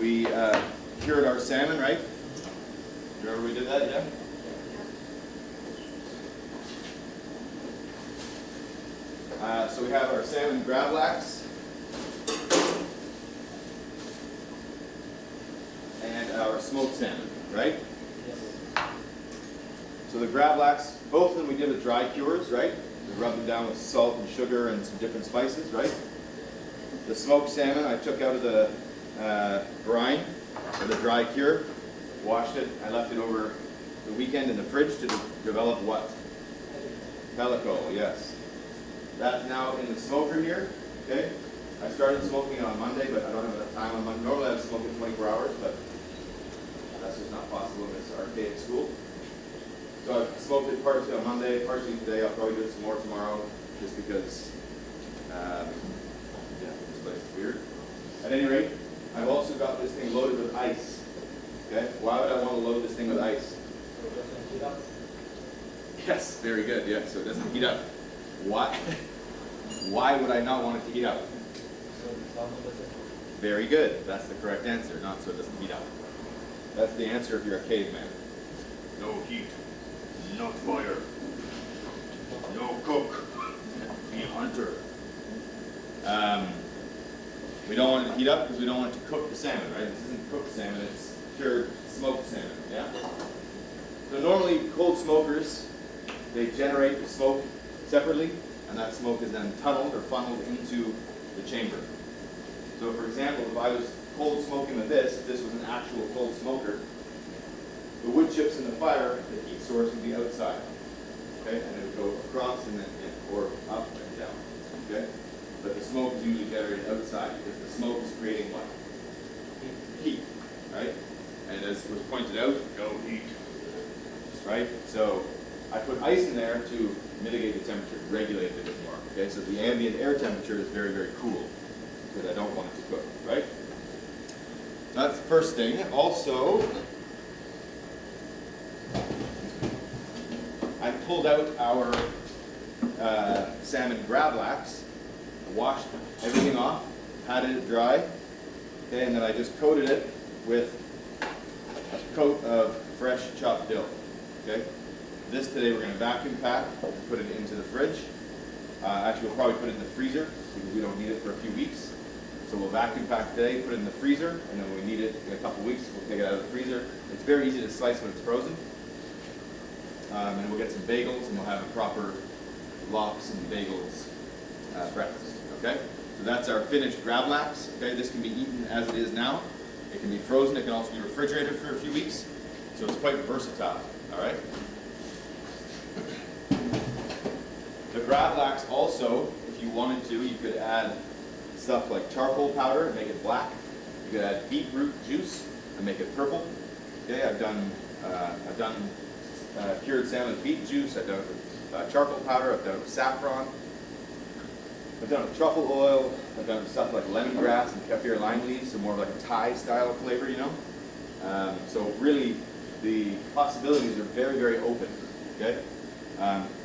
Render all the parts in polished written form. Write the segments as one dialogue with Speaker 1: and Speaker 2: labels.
Speaker 1: we cured our salmon, right? Remember we did that, yeah? So we have our salmon gravlax and our smoked salmon, right?
Speaker 2: Yes.
Speaker 1: So the gravlax, both of them we did with dry cures, right? We rubbed them down with salt and sugar and some different spices, right? The smoked salmon I took out of the brine, or the dry cure, washed it. I left it over the weekend in the fridge to develop what? Pellicle, yes. That's now in the smoker here, okay? I started smoking it on Monday, but I don't have enough time on Monday. Normally I smoke it 24 hours, but that's just not possible in this archaic school. So I smoked it partially on Monday, partially today. I'll probably do it some more tomorrow, just because, yeah, this place is weird. At any rate, I've also got this thing loaded with ice. Okay? Why would I want to load this thing with ice?
Speaker 2: So it doesn't heat up.
Speaker 1: Yes, very good. Yeah, so it doesn't heat up. Why? Why would I not want it to heat up?
Speaker 2: So the salmon doesn't.
Speaker 1: Very good. That's the correct answer. Not so it doesn't heat up. That's the answer if you're a caveman. No heat, not fire, no cook, be a hunter. We don't want it to heat up because we don't want it to cook the salmon, right? This isn't cooked salmon, it's cured smoked salmon, yeah? So normally cold smokers, they generate the smoke separately, and that smoke is then tunneled or funneled into the chamber. So for example, if I was cold smoking with this, if this was an actual cold smoker, the wood chips in the fire, the heat source would be outside, okay? And it would go across and then or up and down, okay? But the smoke is usually generated outside because the smoke is creating what? Heat, right? And as was pointed out, go heat, right? So I put ice in there to mitigate the temperature, regulate it a bit more, okay? So the ambient air temperature is very, very cool because I don't want it to cook, right? That's the first thing. Also, I pulled out our salmon gravlax, washed everything off, patted it dry, okay, and then I just coated it with a coat of fresh chopped dill, okay? This today we're going to vacuum pack and put it into the fridge. Actually, we'll probably put it in the freezer because we don't need it for a few weeks. So we'll vacuum pack today, put it in the freezer, and then when we need it in a couple weeks, we'll take it out of the freezer. It's very easy to slice when it's frozen. And we'll get some bagels, and we'll have a proper lox and bagels breakfast, okay? So that's our finished gravlax, okay? This can be eaten as it is now. It can be frozen. It can also be refrigerated for a few weeks. So it's quite versatile, all right? The gravlax also, if you wanted to, you could add stuff like charcoal powder and make it black. You could add beetroot juice and make it purple. Okay, I've done cured salmon with beet juice. I've done it with charcoal powder. I've done it with saffron. I've done it with truffle oil. I've done stuff like lemongrass and kaffir lime leaves, so more of like a Thai style flavor, you know. So really, the possibilities are very, very open. Okay,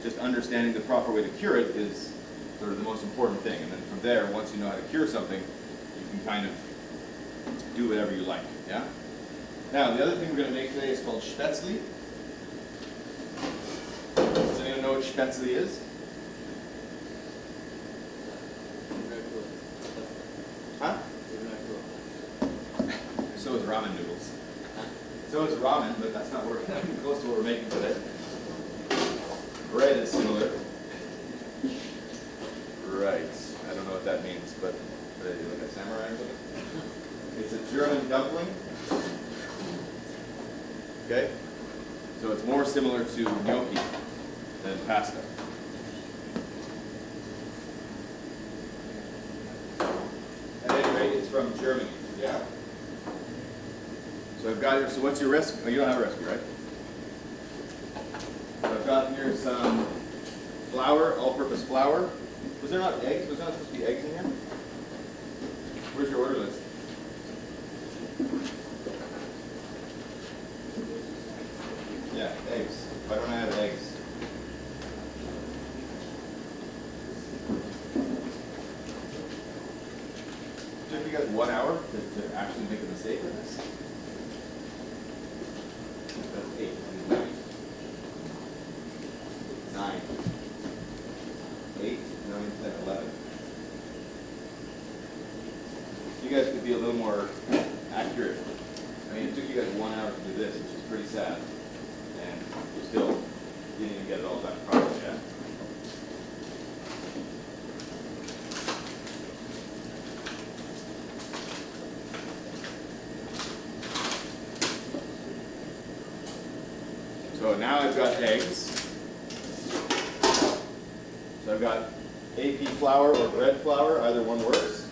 Speaker 1: just understanding the proper way to cure it is sort of the most important thing. And then from there, once you know how to cure something, you can kind of do whatever you like. Yeah. Now, the other thing we're going to make today is called spätzle. Does anyone know what spätzle is? Huh? So is ramen noodles. So is ramen, but that's not what we're close to what we're making today. Bread is similar. Right. I don't know what that means, but what are you, like a samurai or something? It's a German dumpling. Okay? So it's more similar to gnocchi than pasta. At any rate, it's from Germany. Yeah? So I've got here, so what's your recipe? Oh, you don't have a recipe, right? So I've got here some flour, all-purpose flour. Was there not eggs? Was there not supposed to be eggs in here? Where's your order list? Yeah, eggs. Why don't I have eggs? Took you guys 1 hour to actually make a mistake with this? That's 8, 9, 8, 9, 10, 11. You guys could be a little more accurate. I mean, it took you guys 1 hour to do this, which is pretty sad. And you still didn't even get it all done properly yet. So now I've got eggs. So I've got AP flour or bread flour, either one works.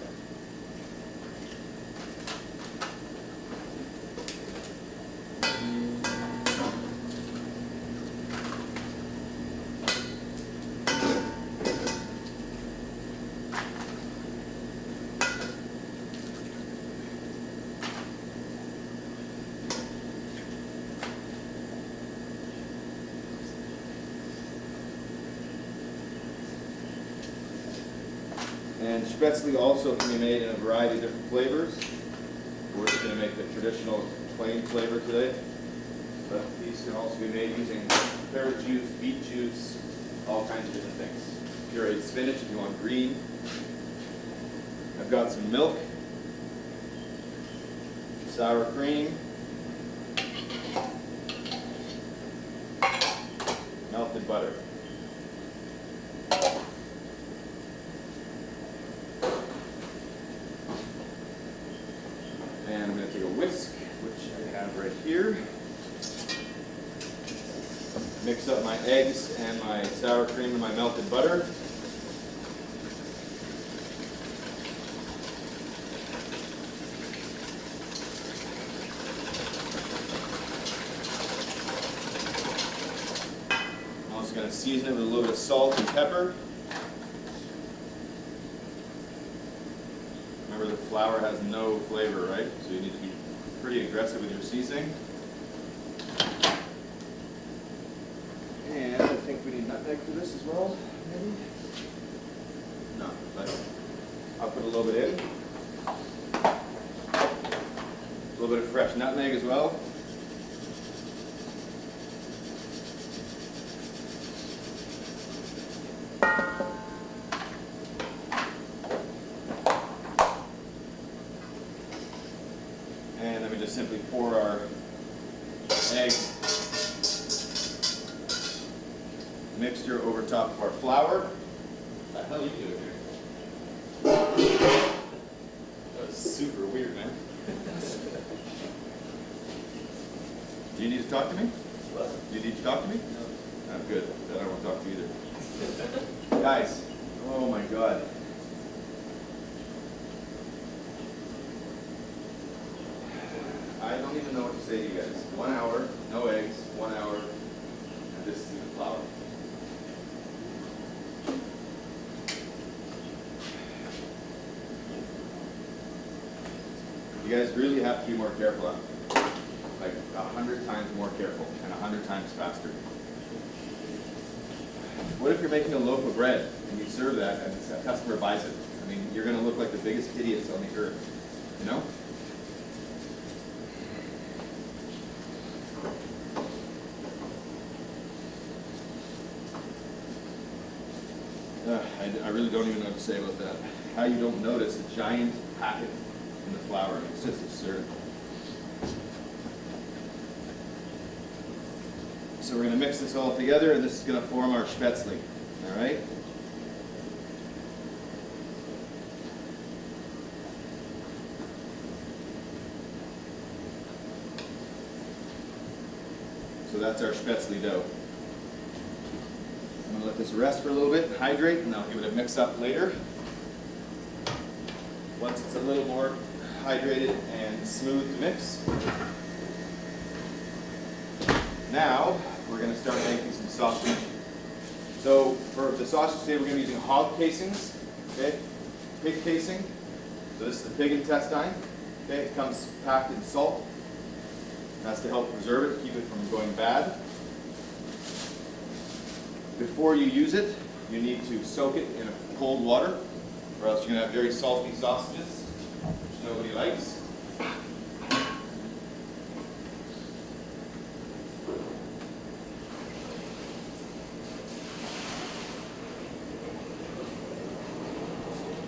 Speaker 1: And spätzle also can be made in a variety of different flavors. We're just going to make the traditional plain flavor today. But these can also be made using carrot juice, beet juice, all kinds of different things. Pureed spinach if you want green. I've got some milk, sour cream, melted butter. And I'm going to take a whisk, which I have right here. Mix up my eggs and my sour cream and my melted butter. I'm also going to season it with a little bit of salt and pepper. Remember, the flour has no flavor, right? So you need to be pretty aggressive with your seasoning. And I think we need nutmeg for this as well, maybe? No, but I'll put a little bit in. A little bit of fresh nutmeg as well. And then we just simply pour our egg mixture over top of our flour. What the hell are you doing here? That was super weird, man. Do you need to talk to me?
Speaker 2: What?
Speaker 1: Do you need to talk to me?
Speaker 2: No.
Speaker 1: I'm good. Then I don't want to talk to you either. Guys, oh my God. I don't even know what to say to you guys. 1 hour, no eggs, 1 hour, and this is even flour. You guys really have to be more careful. Like 100 times more careful and 100 times faster. What if you're making a loaf of bread and you serve that and a customer buys it? I mean, you're going to look like the biggest idiots on the earth, you know? I really don't even know what to say about that. How you don't notice a giant packet in the flour. It's just absurd. So we're going to mix this all together, and this is going to form our spätzle. All right? So that's our spätzle dough. I'm going to let this rest for a little bit and hydrate, and I'll give it a mix up later. Once it's a little more hydrated and smooth to mix. Now, we're going to start making some sausage. So for the sausage today, we're going to be using hog casings, okay? Pig casing. So this is the pig intestine. Okay, it comes packed in salt. That's to help preserve it, keep it from going bad. Before you use it, you need to soak it in cold water, or else you're going to have very salty sausages. likes.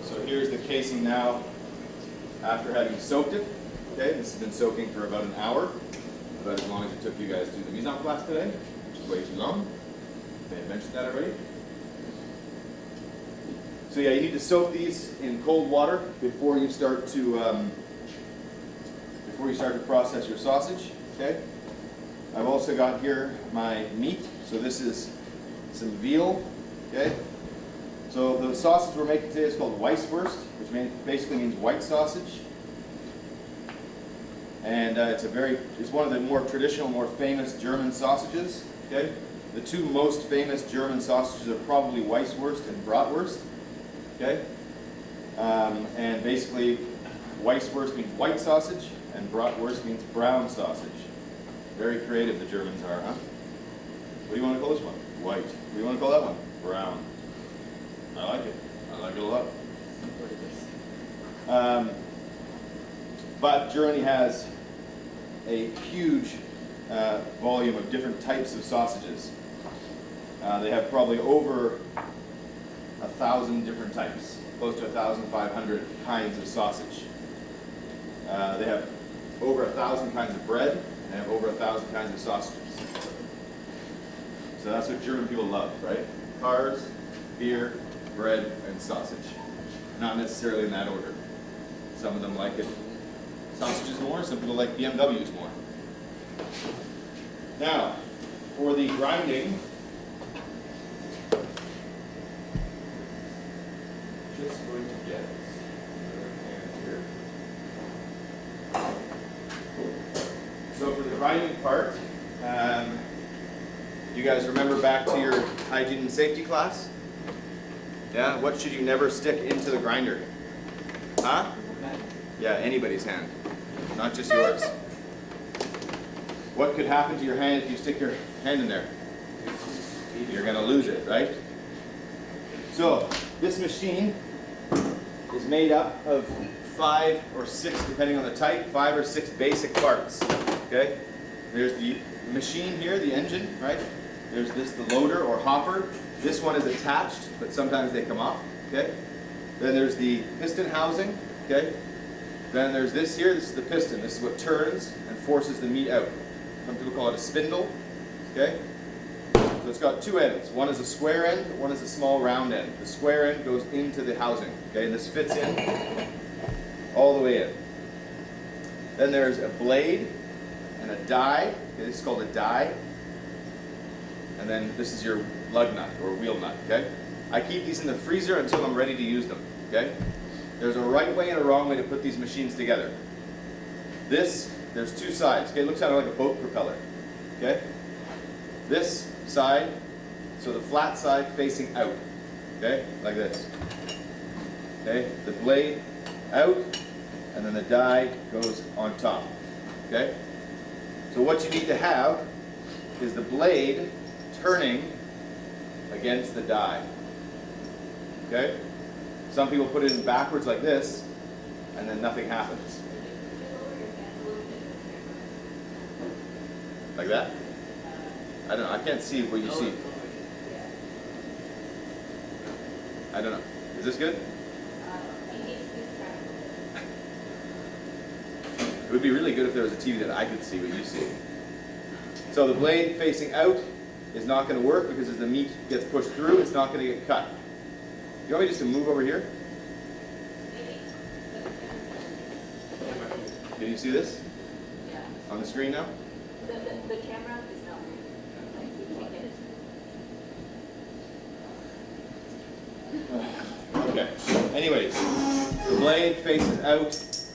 Speaker 1: So here's the casing now after having soaked it. Okay, this has been soaking for about an hour, about as long as it took you guys to do the mise en place today, which is way too long. May have mentioned that already. So yeah, you need to soak these in cold water before you start to process your sausage. Okay. I've also got here my meat. So this is some veal. Okay. So the sausage we're making today is called Weisswurst, which basically means white sausage. And it's one of the more traditional, more famous German sausages. Okay. The two most famous German sausages are probably Weisswurst and Bratwurst. Okay, and basically, Weisswurst means white sausage, and Bratwurst means brown sausage. Very creative the Germans are, huh? What do you want to call this one? White. What do you want to call that one? Brown. I like it. I like it a lot. But Germany has a huge volume of different types of sausages. They have probably over 1,000 different types, close to 1,500 kinds of sausage. They have over 1,000 kinds of bread, and they have over 1,000 kinds of sausages. So that's what German people love, right? Cars, beer, bread, and sausage. Not necessarily in that order. Some of them like it sausages more, some people like BMWs more. Now, for the grinding, just going to get here. So for the grinding part, you guys remember back to your hygiene and safety class? Yeah, what should you never stick into the grinder? Huh? Yeah, anybody's hand, not just yours. What could happen to your hand if you stick your hand in there? You're gonna lose it, right? So this machine is made up of 5 or 6, depending on the type, 5 or 6 basic parts. Okay? There's the machine here, the engine, right? There's the loader or hopper. This one is attached, but sometimes they come off. Okay? Then there's the piston housing. Okay? Then there's this here. This is the piston. This is what turns and forces the meat out. Some people call it a spindle. Okay? So it's got 2 ends. One is a square end, one is a small round end. The square end goes into the housing. Okay, and this fits in all the way in. Then there's a blade and a die. Okay, this is called a die. And then this is your lug nut or wheel nut. Okay, I keep these in the freezer until I'm ready to use them. Okay, there's a right way and a wrong way to put these machines together. There's 2 sides. Okay, it looks kind of like a boat propeller. Okay, this side, so the flat side facing out, okay, like this. Okay, the blade out, and then the die goes on top. Okay, so what you need to have is the blade turning against the die. Okay, some people put it in backwards like this, and then nothing happens. Like that? I don't know. I can't see what you see. I don't know. Is this good? It would be really good if there was a TV that I could see what you see. So the blade facing out is not going to work because as the meat gets pushed through, it's not going to get cut. You want me just to move over here? Can you see this?
Speaker 3: Yeah.
Speaker 1: On the screen now?
Speaker 3: The camera is not working.
Speaker 1: Okay. Anyways, the blade faces out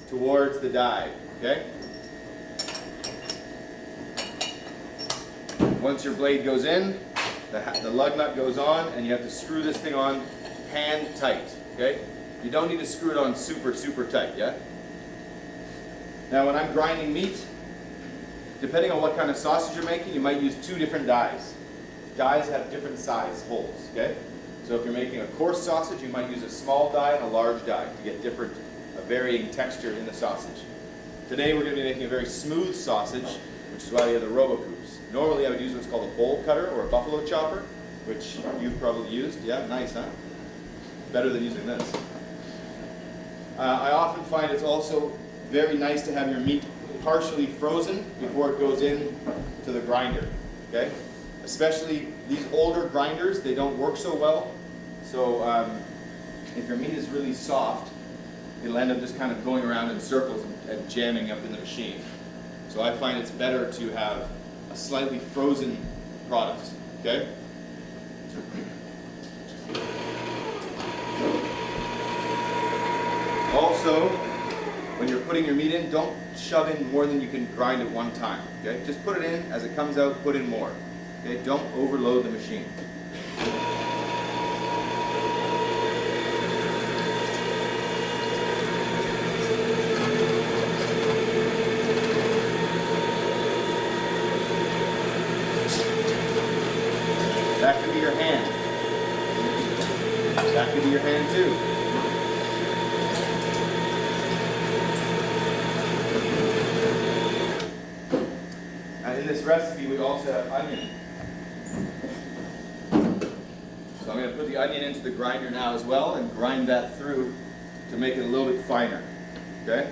Speaker 1: towards the die. Okay? Once your blade goes in, the lug nut goes on, and you have to screw this thing on hand tight. Okay? You don't need to screw it on super, super tight, yeah? Now when I'm grinding meat, depending on what kind of sausage you're making, you might use 2 different dies. Dies have different size holes, okay? So if you're making a coarse sausage, you might use a small die and a large die to get different a varying texture in the sausage. Today we're going to be making a very smooth sausage, which is why we have the RoboCoops. Normally I would use what's called a bowl cutter or a buffalo chopper, which you've probably used. Yeah, nice, huh? Better than using this. I often find it's also very nice to have your meat partially frozen before it goes in to the grinder, okay? Especially these older grinders, they don't work so well. So if your meat is really soft, it'll end up just kind of going around in circles and jamming up in the machine. So I find it's better to have a slightly frozen product, okay? Also, when you're putting your meat in, don't shove in more than you can grind at one time, okay? Just put it in, as it comes out, put in more, okay? Don't overload the machine. That could be your hand. That could be your hand too. In this recipe, we also have onion. So I'm going to put the onion into the grinder now as well and grind that through to make it a little bit finer. Okay?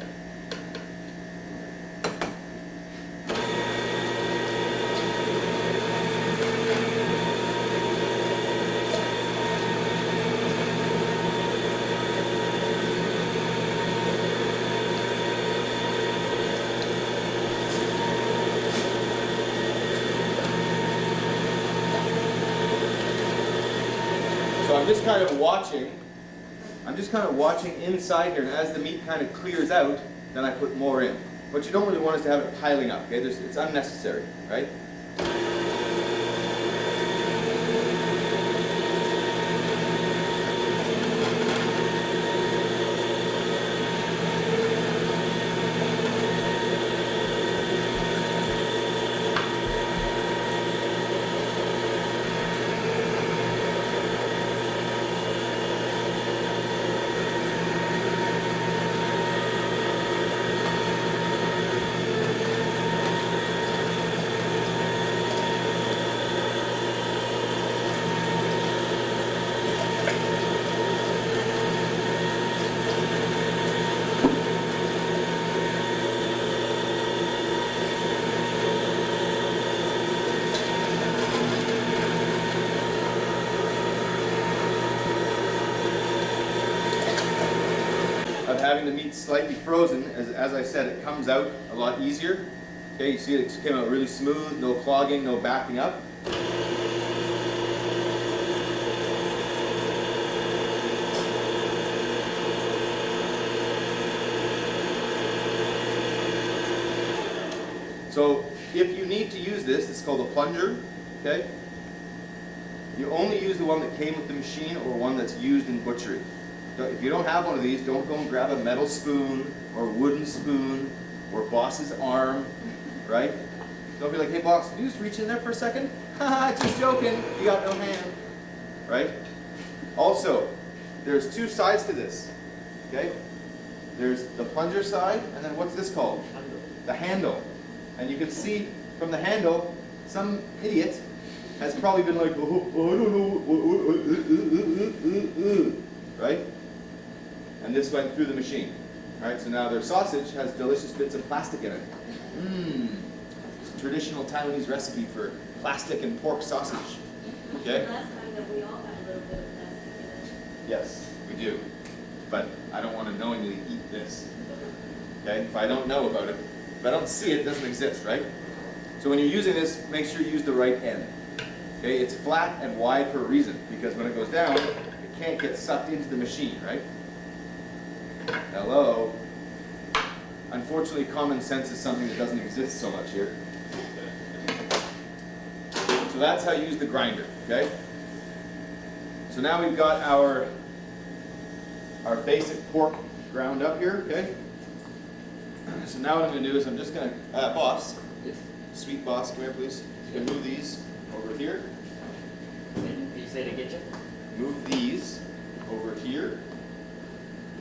Speaker 1: So I'm just kind of watching inside here, and as the meat kind of clears out, then I put more in. What you don't really want is to have it piling up, okay? It's unnecessary, right? Of having the meat slightly frozen, as I said, it comes out a lot easier. Okay, you see it came out really smooth, no clogging, no backing up. So if you need to use this, it's called a plunger, okay? You only use the one that came with the machine or one that's used in butchery. If you don't have one of these, don't go and grab a metal spoon or wooden spoon or boss's arm, right? Don't be like, hey boss, can you just reach in there for a second? Haha, just joking, you got no hand, right? Also, there's two sides to this, okay? There's the plunger side, and then what's this called? The handle. And you can see from the handle, some idiot has probably been like, oh, I don't know, right? And this went through the machine. All right, so now their sausage has delicious bits of plastic in it. It's a traditional Taiwanese recipe for plastic and pork sausage. Okay?
Speaker 3: Last time that we all had a little bit of plastic in it.
Speaker 1: Yes, we do. But I don't want to knowingly eat this. Okay? If I don't know about it, if I don't see it, it doesn't exist, right? So when you're using this, make sure you use the right end. Okay? It's flat and wide for a reason, because when it goes down, it can't get sucked into the machine, right? Hello. Unfortunately, common sense is something that doesn't exist so much here. So that's how you use the grinder, okay? So now we've got our basic pork ground up here, okay? So now what I'm going to do is I'm just going to, boss, sweet boss, come here please. You can move these over here.
Speaker 2: Can you say it again, Jeff?
Speaker 1: Move these over here.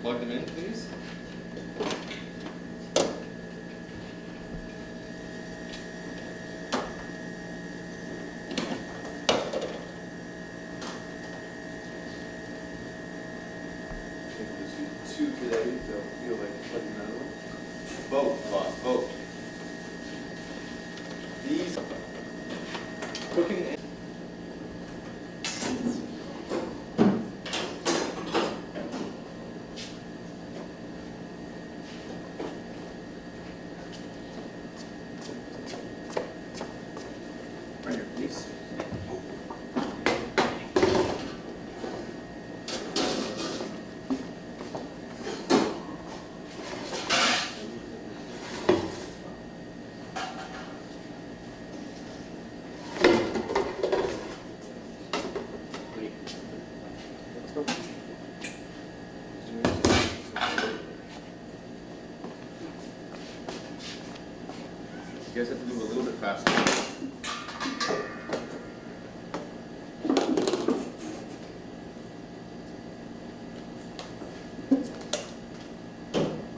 Speaker 1: Plug them in, please. I think we'll just use 2 today, so I feel like putting another one. Both, boss, both. These cooking. Right here, please. You guys have to do a little bit faster.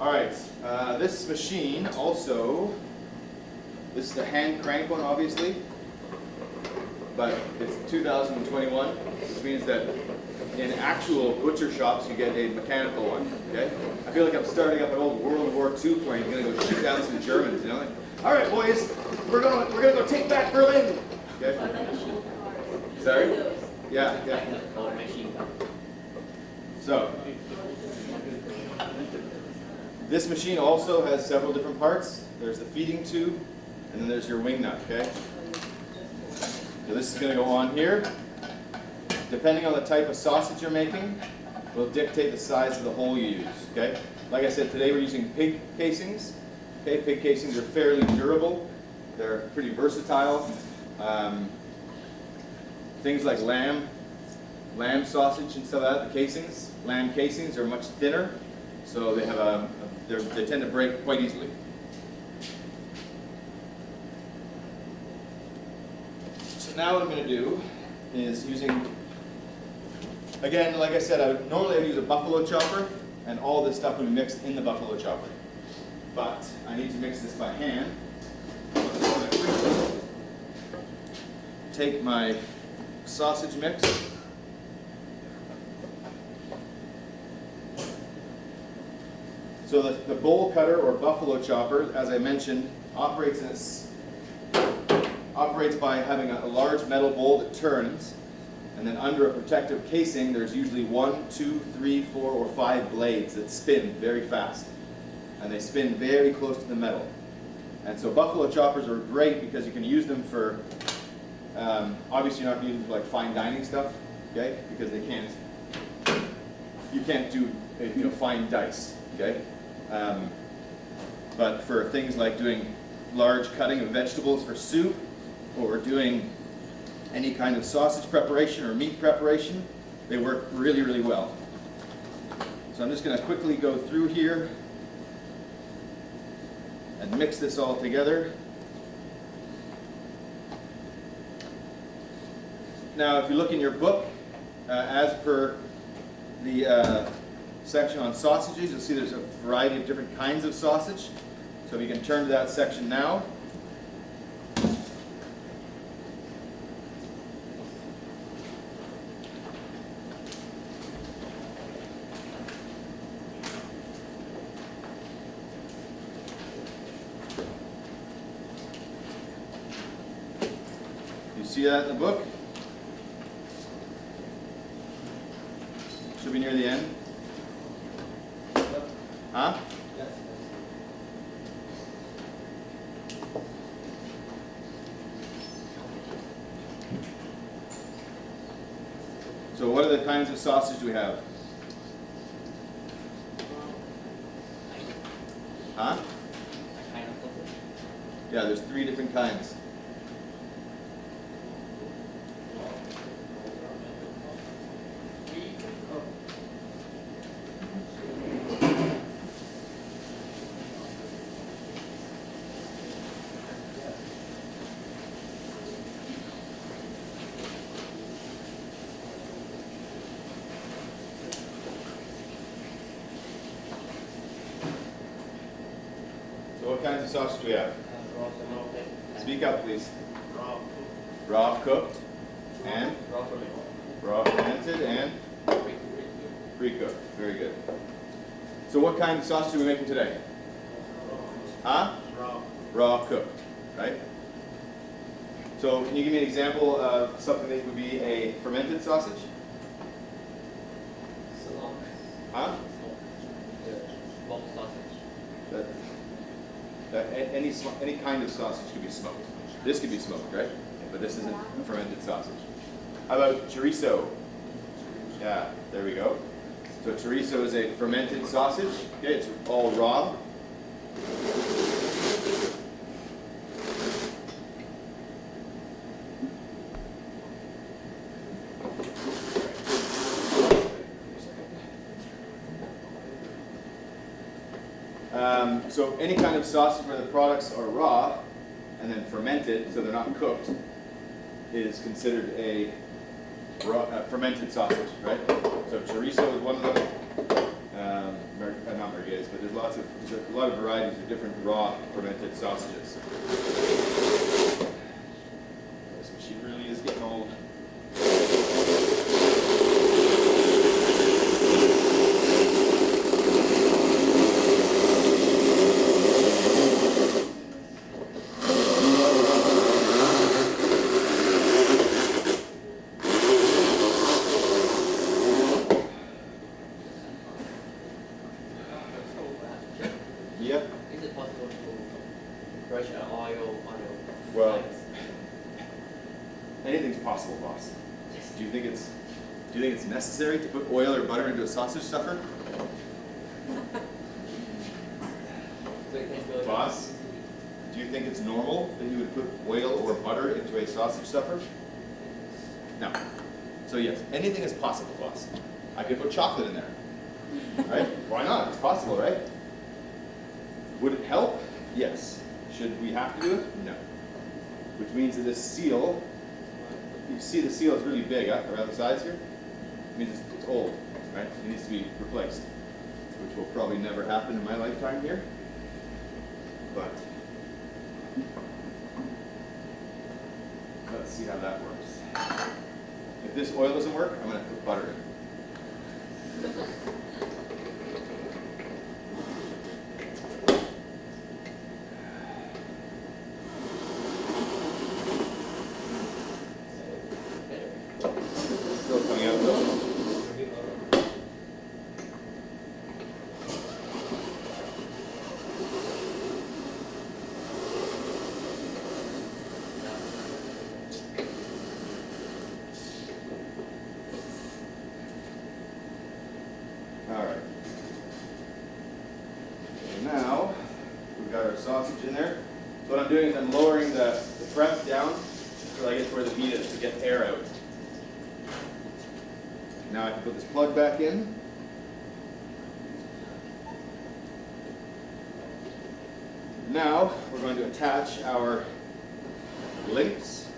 Speaker 1: All right, this machine also, this is the hand crank one obviously, but it's 2021, which means that in actual butcher shops you get a mechanical one, okay? I feel like I'm starting up an old World War II plane, gonna go shoot down some Germans, you know? Like, all right, boys, we're gonna go take back Berlin. Okay.
Speaker 3: Or like machine cars.
Speaker 1: Sorry?
Speaker 3: Those.
Speaker 1: Yeah, yeah.
Speaker 2: Oh, machine gun.
Speaker 1: So this machine also has several different parts. There's the feeding tube, and then there's your wing nut. Okay. So this is going to go on here. Depending on the type of sausage you're making, will dictate the size of the hole you use. Okay. Like I said, today we're using pig casings. Okay, pig casings are fairly durable. They're pretty versatile. Things like lamb sausage and stuff like that, the casings, lamb casings are much thinner, so they have they tend to break quite easily. So now what I'm going to do is using, again, like I said, normally I would use a buffalo chopper, and all this stuff would be mixed in the buffalo chopper. But I need to mix this by hand. Take my sausage mix. So the bowl cutter or buffalo chopper, as I mentioned, operates by having a large metal bowl that turns, and then under a protective casing, there's usually 1, 2, 3, 4, or 5 blades that spin very fast, and they spin very close to the metal. And so buffalo choppers are great because you can use them for, obviously you're not going to use them for like fine dining stuff, okay? Because you can't do fine dice, okay? But for things like doing large cutting of vegetables for soup, or doing any kind of sausage preparation or meat preparation, they work really, really well. So I'm just going to quickly go through here and mix this all together. Now, if you look in your book, as per the section on sausages, you'll see there's a variety of different kinds of sausage. So we can turn to that section now. You see that in the book? Should be near the end. Huh?
Speaker 2: Yes.
Speaker 1: So what are the kinds of sausage we have? Huh?
Speaker 2: Kind of sausage.
Speaker 1: Yeah, there's 3 different kinds. So what kinds of sausage do we have?
Speaker 2: Raw fermented.
Speaker 1: Speak up, please.
Speaker 2: Raw.
Speaker 1: Raw cooked and
Speaker 2: Raw fermented.
Speaker 1: raw fermented and pre-cooked. Very good. So what kind of sausage are we making today? Huh?
Speaker 2: Raw.
Speaker 1: Raw cooked, right? So can you give me an example of something that would be a fermented sausage? Huh?
Speaker 2: Smoked sausage.
Speaker 1: Any kind of sausage could be smoked. This could be smoked, right? But this isn't a fermented sausage. How about chorizo? Yeah, there we go. So chorizo is a fermented sausage. Okay, it's all raw. So any kind of sausage where the products are raw and then fermented, so they're not cooked, is considered a fermented sausage, right? So chorizo is one of them. Not merguez, but there's a lot of varieties of different raw fermented sausages. This machine really is getting old. Yep.
Speaker 2: Is it possible to brush oil on your
Speaker 1: Well,
Speaker 2: sides?
Speaker 1: anything's possible, boss. Do you think it's necessary to put oil or butter into a sausage stuffer?
Speaker 2: So you can build
Speaker 1: Boss? Do you think it's normal that you would put oil or butter into a sausage stuffer? No. So yes, anything is possible, boss. I could put chocolate in there. Right? Why not? It's possible, right? Would it help? Yes. Should we have to do it? No. Which means that this seal, you see the seal is really big around the sides here. It means it's old, right? It needs to be replaced, which will probably never happen in my lifetime here. But let's see how that works. If this oil doesn't work, I'm going to put butter in. Still coming out though. All right. So now we've got our sausage in there. So what I'm doing is I'm lowering the press down until I get to where the meat is to get air out. Now I can put this plug back in. Now we're going to attach our links,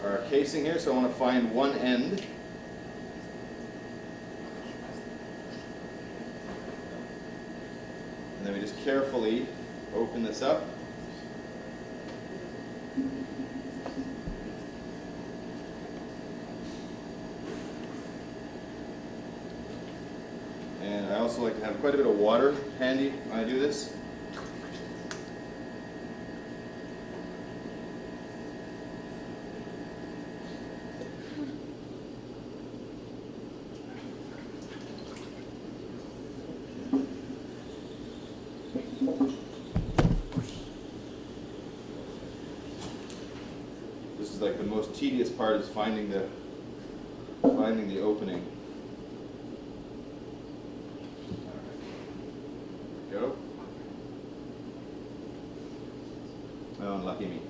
Speaker 1: our casing here. So I want to find one end. And then we just carefully open this up. And I also like to have quite a bit of water handy when I do this. This is like the most tedious part, is finding the opening. Go. Oh, unlucky me.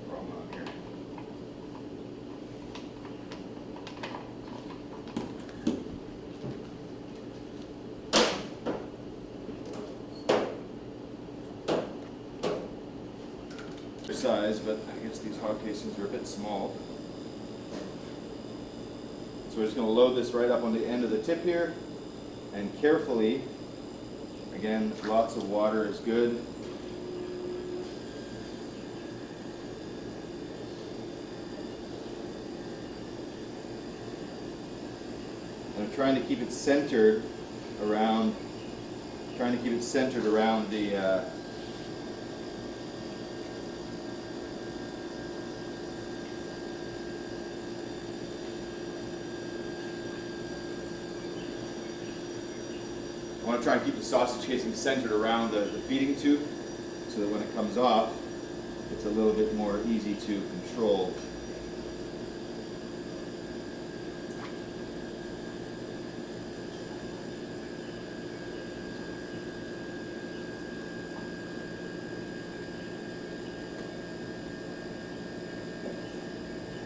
Speaker 1: Wrong one here. Size, but I guess these hog casings are a bit small. So we're just going to load this right up on the end of the tip here, and carefully, I'm Again, lots of water is good. I'm trying to keep it centered around, the I want to try and keep the sausage casing centered around the feeding tube so that when it comes off, it's a little bit more easy to control.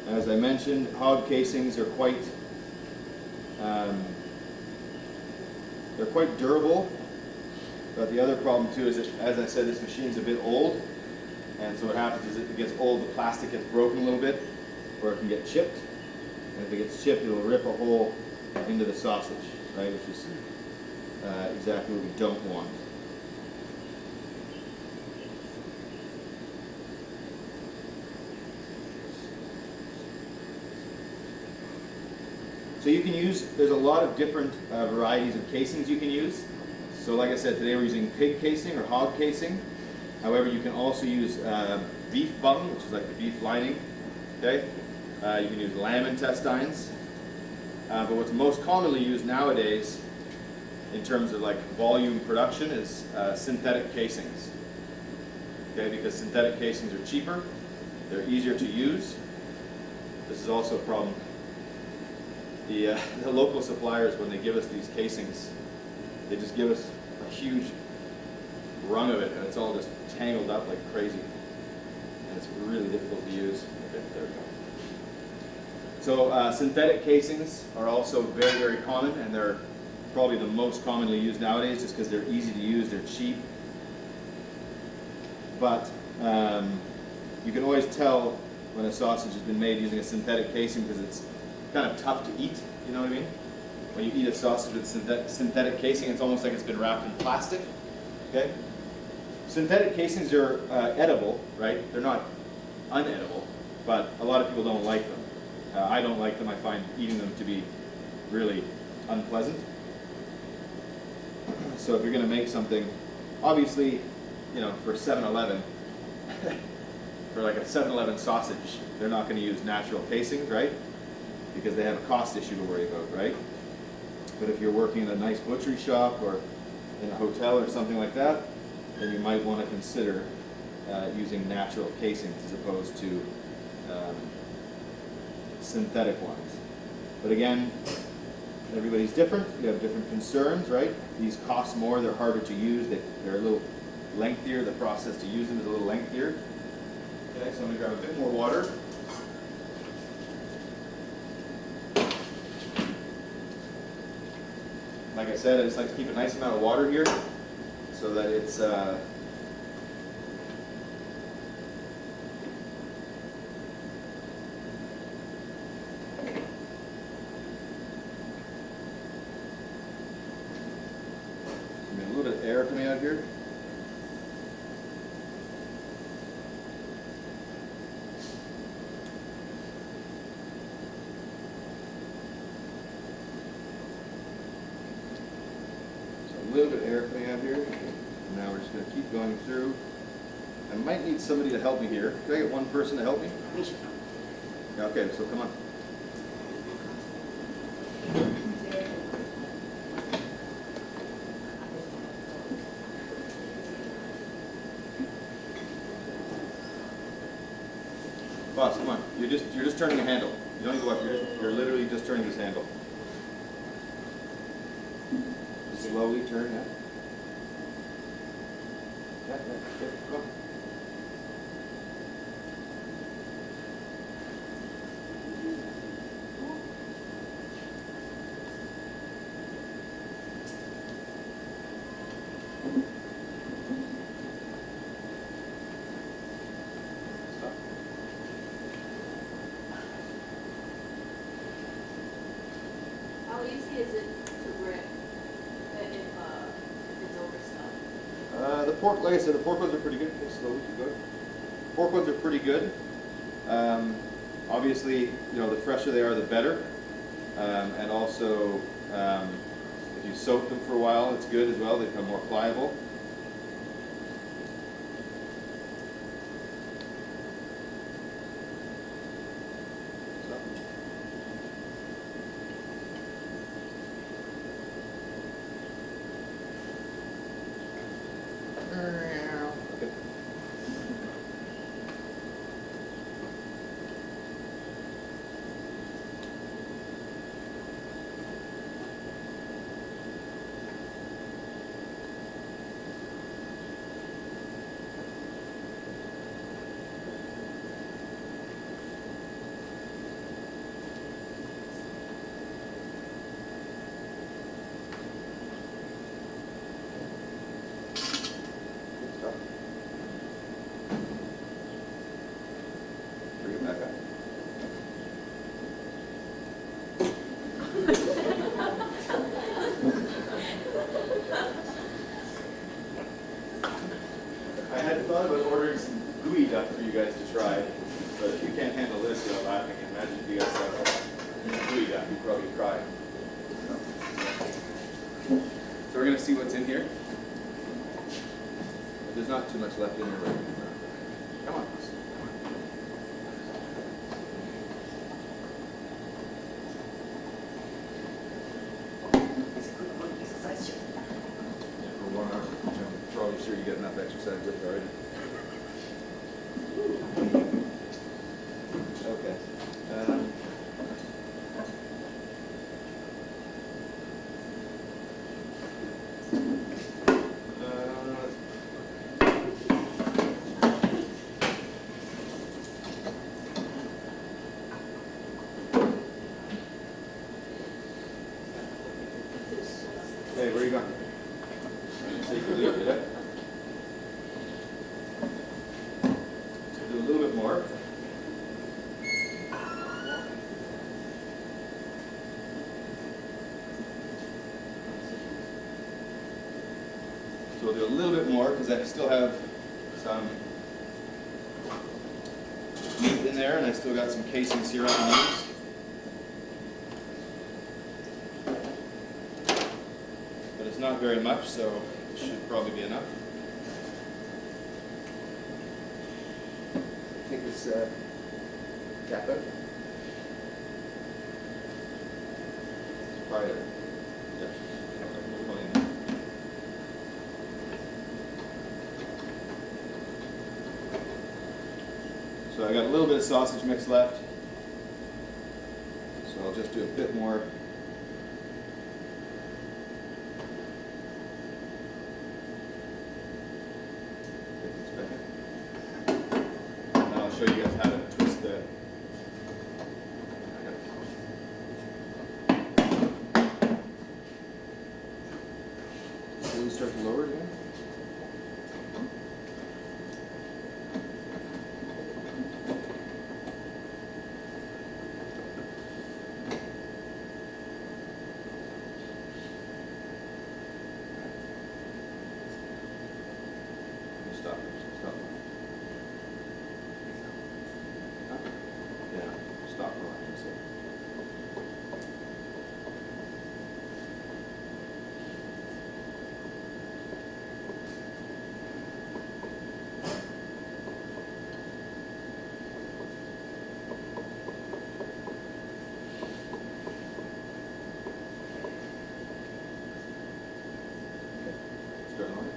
Speaker 1: As I mentioned, hog casings are quite durable, but the other problem too is that, as I said, this machine's a bit old, and so what happens is it gets old, the plastic gets broken a little bit, or it can get chipped, and if it gets chipped, it'll rip a hole into the sausage, right, which is exactly what we don't want. So you can use, there's a lot of different varieties of casings you can use. So like I said, today we're using pig casing or hog casing. However, you can also use beef bung, which is like the beef lining. Okay, you can use lamb intestines. But what's most commonly used nowadays in terms of like volume production is synthetic casings. Okay, because synthetic casings are cheaper, they're easier to use. This is also a problem. The local suppliers, when they give us these casings, they just give us a huge rung of it, and it's all just tangled up like crazy, and it's really difficult to use. Okay, there we go. So synthetic casings are also very, very common, and they're probably the most commonly used nowadays, just because they're easy to use, they're cheap. But you can always tell when a sausage has been made using a synthetic casing because it's kind of tough to eat, you know what I mean? When you eat a sausage with synthetic casing, it's almost like it's been wrapped in plastic, okay? Synthetic casings are edible, right? They're not unedible, but a lot of people don't like them. I don't like them. I find eating them to be really unpleasant. So if you're going to make something, obviously, you know, for 7-Eleven, for like a 7-Eleven sausage, they're not going to use natural casings, right? Because they have a cost issue to worry about, right? But if you're working in a nice butchery shop or in a hotel or something like that, then you might want to consider using natural casings as opposed to synthetic ones. But again, everybody's different. You have different concerns, right? These cost more, they're harder to use, they're a little lengthier, the process to use them is a little lengthier. Okay, so I'm going to grab a bit more water. Like I said, I just like to keep a nice amount of water here so that it's a little bit of air coming out here. A little bit of air coming out here. And now we're just going to keep going through. I might need somebody to help me here. Can I get one person to help me? Yeah, okay, so come on. Boss, come on. You're just turning a handle. You don't need to watch. You're literally just turning this handle. Slowly turn that. Yeah, go. Stop.
Speaker 3: How easy is it to rip if it's overstuffed?
Speaker 1: pork, like I said, the pork ones are pretty good. Okay, slowly, keep going. Pork ones are pretty good. Obviously, you know, the fresher they are, the better. And also, if you soak them for a while, it's good as well. They become more pliable. Okay. Stop. Bring it back up. I had thought about ordering some gooey duck for you guys to try, but if you can't handle this without laughing, imagine if you guys saw gooey duck, you'd probably cry. So we're going to see what's in here. There's not too much left in here, but come on. Yeah, for 1 hour, I'm probably sure you get enough exercise with it already. Okay. Hey, where are you going? So you can leave it. Do a little bit more. So we'll do a little bit more because I still have some meat in there and I still got some casings here I can use. But it's not very much, so it should probably be enough. Take this cap out. It's probably yeah. Probably in there. So I got a little bit of sausage mix left. So I'll just do a bit more. Show you guys how to twist the. Slowly start to lower it again. Stop. Stop. Yeah, stop for a second. Starting on it.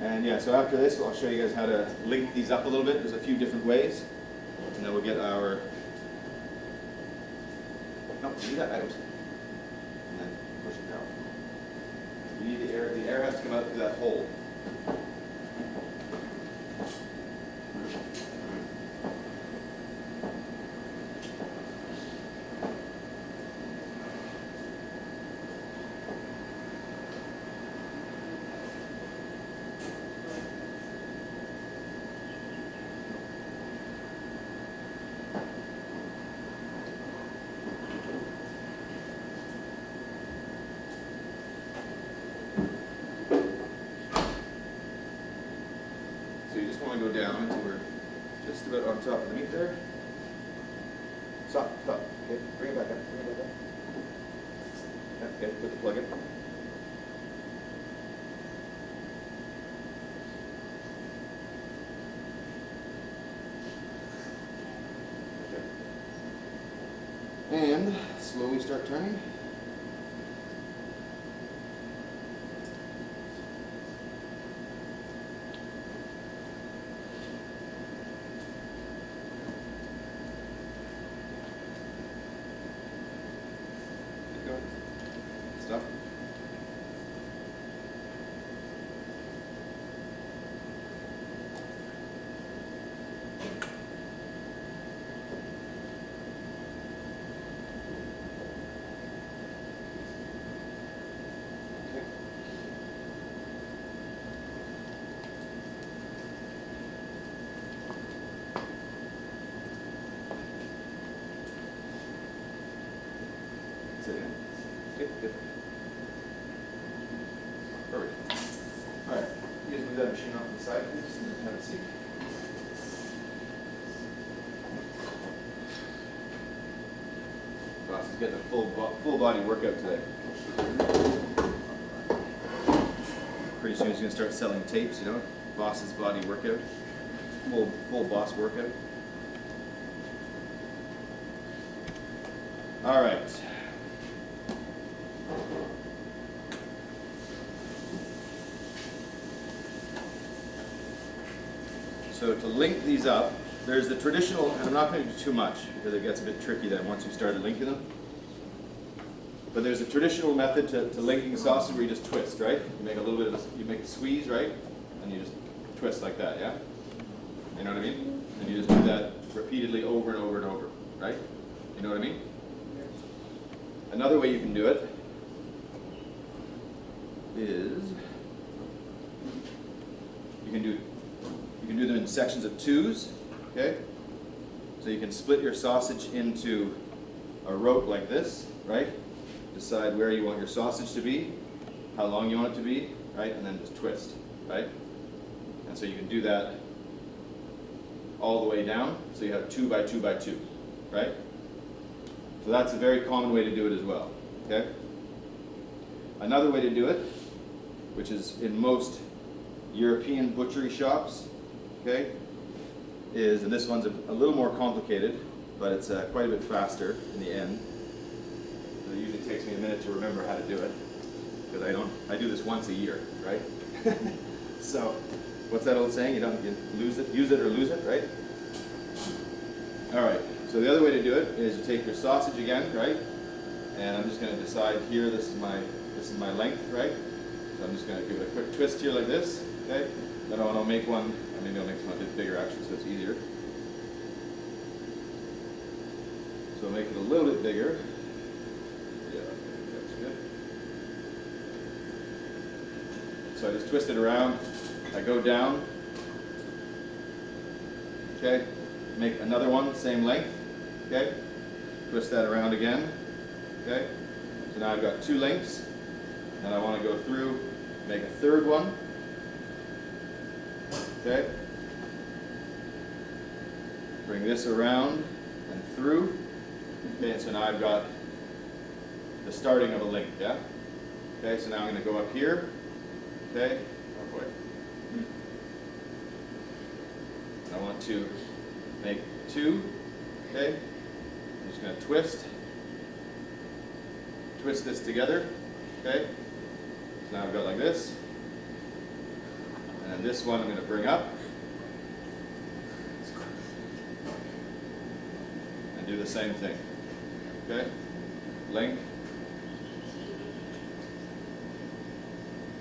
Speaker 1: And yeah, so after this, I'll show you guys how to link these up a little bit. There's a few different ways. And then we'll get our, no, leave that out. And then push it down. You need the air has to come out through that hole. just want to go down until we're just about on top of the meat there. Stop, stop. Okay, bring it back up, bring it back up. Yeah, okay, put the plug in. Okay. And slowly start turning. Stop. Okay. Sit in. Okay, good. Perfect. All right, you guys move that machine off to the side, please, and have a seat. Boss is getting a full body workout today. Pretty soon he's going to start selling tapes, you know, Boss's body workout, full boss workout. All right. So to link these up, there's the traditional, and I'm not going to do too much because it gets a bit tricky then once you started linking them. But there's a traditional method to linking sausage where you just twist, right? You make a little bit of you make a squeeze, right? And you just twist like that, yeah? You know what I mean? And you just do that repeatedly over and over and over, right? You know what I mean? Another way you can do it is you can do them in sections of 2s, okay? So you can split your sausage into a rope like this, right? Decide where you want your sausage to be, how long you want it to be, right? And then just twist, right? And so you can do that all the way down, so you have 2 by 2 by 2, right? So that's a very common way to do it as well, okay? Another way to do it, which is in most European butchery shops, okay, is, and this one's a little more complicated, but it's quite a bit faster in the end. It usually takes me a minute to remember how to do it, because I do this once a year, right? So, what's that old saying? You use it or lose it, right? All right, so the other way to do it is you take your sausage again, right? And I'm just going to decide here, this is my length, right? So I'm just going to give it a quick twist here like this, okay? Then I want to make one, maybe I'll make this one a bit bigger actually so it's easier. So make it a little bit bigger. Yeah, that's good. So I just twist it around, I go down, okay? Make another one, same length, okay? Twist that around again, okay? So now I've got 2 lengths, and I want to go through, make a third one, okay? Bring this around and through, okay? And so now I've got the starting of a link, yeah? Okay, so now I'm going to go up here, okay? Oh boy. I want to make 2, okay? I'm just going to twist this together, okay? So now I've got like this. And then this one I'm going to bring up. And do the same thing, okay? Link.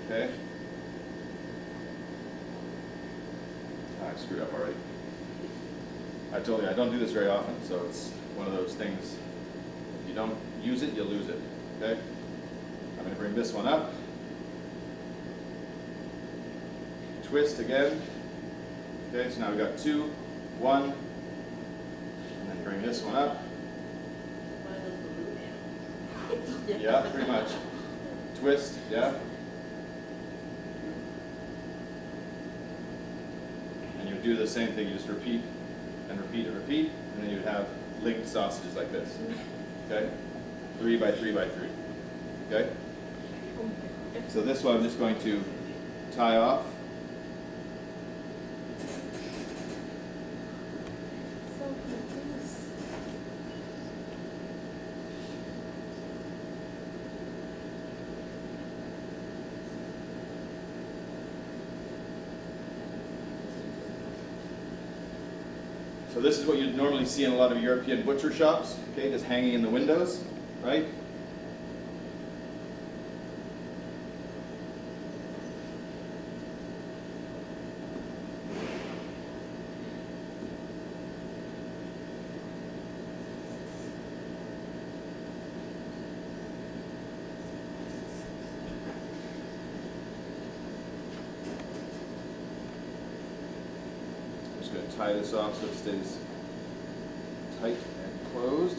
Speaker 1: Okay? I screwed up already. I told you I don't do this very often, so it's one of those things. If you don't use it, you'll lose it. Okay? I'm going to bring this one up. Twist again. Okay, so now we've got 2, 1, and then bring this one up.
Speaker 3: One of those balloon animals.
Speaker 1: Yeah, pretty much. Twist, yeah. And would do the same thing. You just repeat and repeat and repeat, and then you would have linked sausages like this. Okay? 3 by 3 by 3. Okay? So this one I'm just going to tie off.
Speaker 3: So confused.
Speaker 1: So this is what you'd normally see in a lot of European butcher shops, okay, just hanging in the windows, right? I'm just going to tie this off so it stays tight and closed.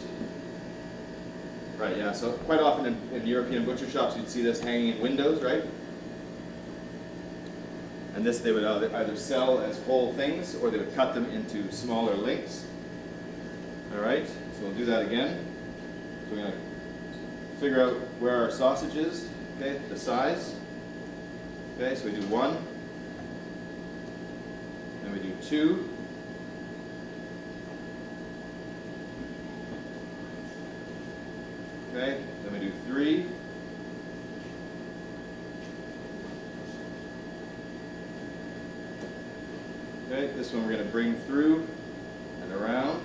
Speaker 1: Right, yeah, so quite often in European butcher shops you'd see this hanging in windows, right? And this they would either sell as whole things or they would cut them into smaller links. All right, so we'll do that again. So we're going to figure out where our sausage is, okay, the size. Okay, so we do 1, then we do 2, okay, then we do 3, okay, this one we're going to bring through and around.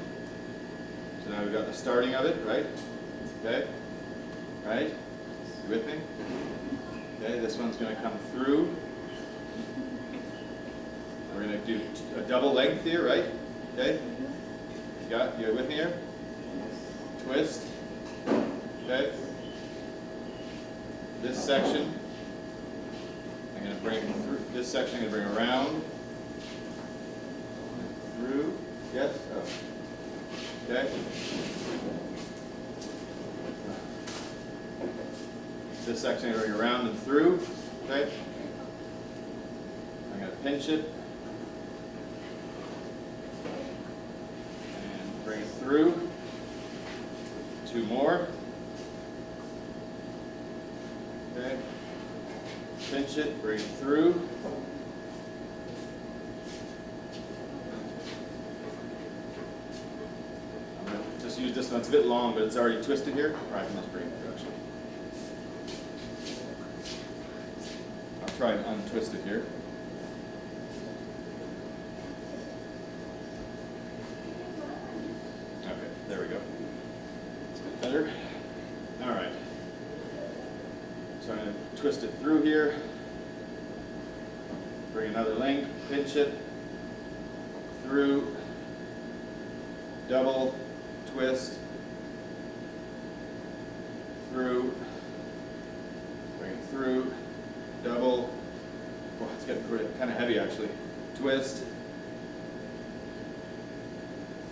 Speaker 1: So now we've got the starting of it, right? Okay, right? You with me? Okay, this one's going to come through. We're going to do a double length here, right? Okay, you're with me here? Twist. Okay. This section, I'm going to bring through. This section, I'm going to bring around, through. Yes. Oh. Okay. This section, I'm going to bring around and through. Okay. I'm going to pinch it and bring it through. 2 more. Okay. Pinch it, bring it through. I'm going to just use this one. It's a bit long, but it's already twisted here. Or I can just bring it through, actually. I'll try and untwist it here. Okay, there we go. It's a bit better. All right. So I'm going to twist it through here, bring another link, pinch it, through, double, twist, through, bring it through, double, oh, it's getting kind of heavy actually, twist,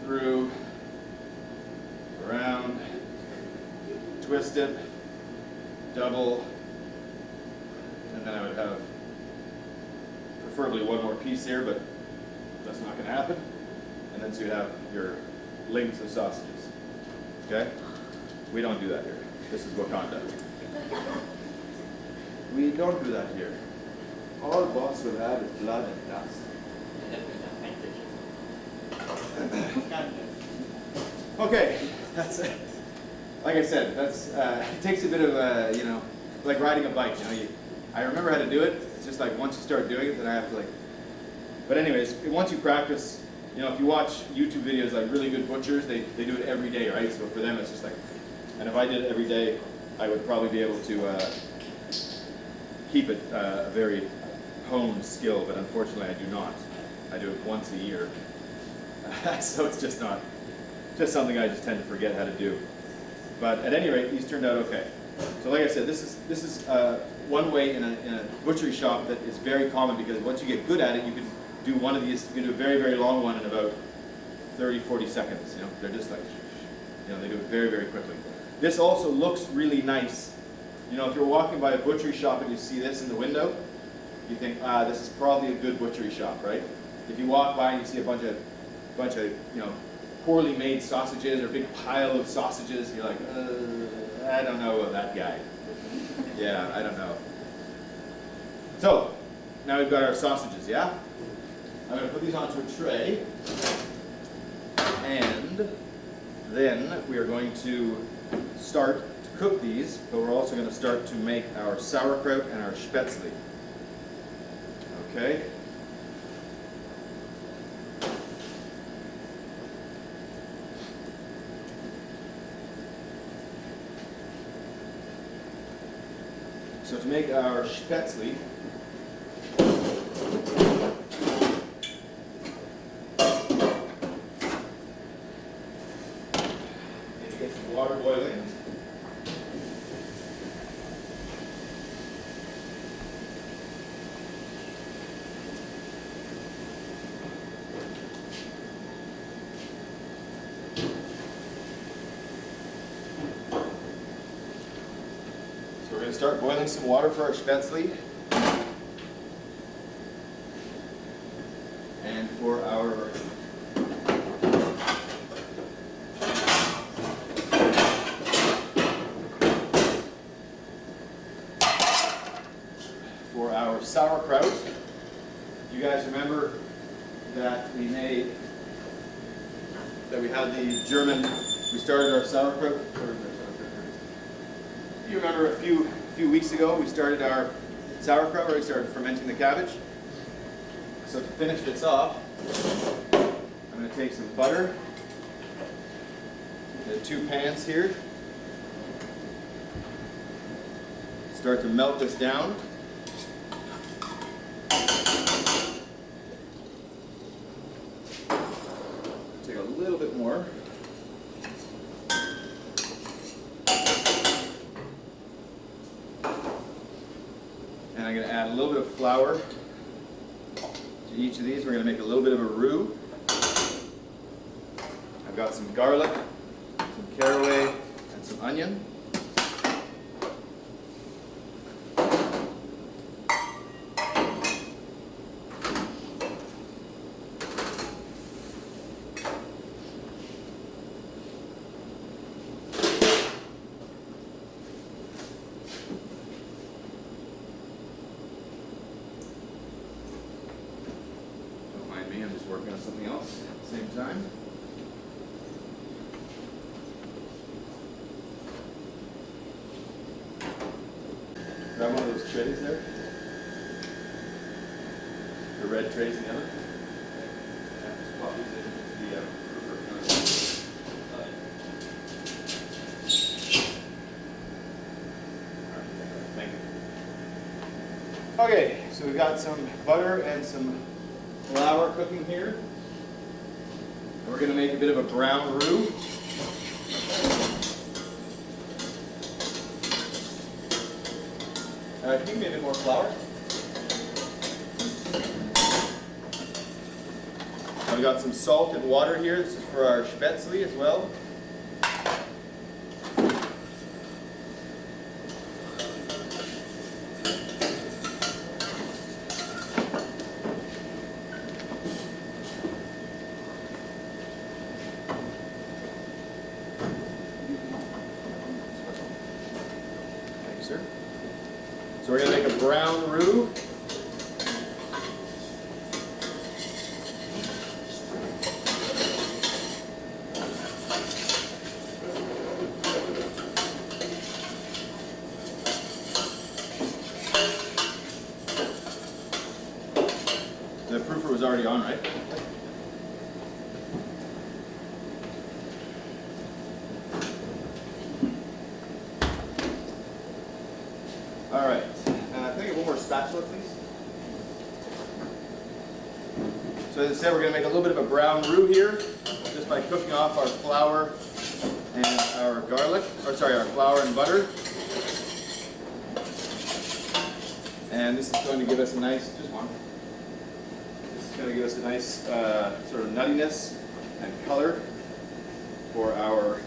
Speaker 1: through, around, twist it, double, and then I would have preferably one more piece here, but that's not going to happen. And then so you have your links of sausages. Okay? We don't do that here. This is Wakanda. We don't do that here. All boss will have is blood and dust. Okay, that's it. Like I said, that's it takes a bit of you know, like riding a bike. You know, I remember how to do it. It's just like once you start doing it, then I have to like. But anyways, once you practice, you know, if you watch YouTube videos like really good butchers, they do it every day, right? So for them, it's just like, and if I did it every day, I would probably be able to keep it a very honed skill. But unfortunately, I do not. I do it once a year, so it's just not. Just something I just tend to forget how to do. But at any rate, these turned out okay. So like I said, this is one way in a butchery shop that is very common, because once you get good at it, you can do one of these, you can do a very, very long one in about 30, 40 seconds. You know, they're just like, you know, they do it very, very quickly. This also looks really nice. You know, if you're walking by a butchery shop and you see this in the window, you think, this is probably a good butchery shop, right? if you walk by and you see a bunch of poorly made sausages or a big pile of sausages, you're like, I don't know about that guy. Yeah, I don't know. So, now we've got our sausages, yeah? I'm going to put these onto a tray, and then we are going to start to cook these, but we're also going to start to make our sauerkraut and our spätzle. Okay? So to make our spätzle, get some water boiling. So we're going to start boiling some water for our spätzle. And for our sauerkraut. You guys remember that we had the German, we started our sauerkraut. You remember a few weeks ago we started our sauerkraut, where we started fermenting the cabbage. So to finish this off, I'm going to take some butter, the 2 pans here, start to melt this down. Take a little bit more. And I'm going to add a little bit of flour to each of these. We're going to make a little bit of a roux. I've got some garlic, some caraway, and some onion. I'm just working on something else at the same time. Grab one of those trays there. The red trays in the oven. Yeah, just pop these into the Thank you. Okay, so we've got some butter and some flour cooking here. And we're going to make a bit of a brown roux. Can you give me a bit more flour? I've got some salt and water here. This is for our spätzle as well. Sir. So we're going to make a brown roux. The proofer was already on, right? All right, can I get one more spatula, please? So as I said, we're going to make a little bit of a brown roux here, just by cooking off our flour and our garlic, or sorry, our flour and butter. And this is going to give us a nice, just one. This is going to give us a nice sort of nuttiness and color for our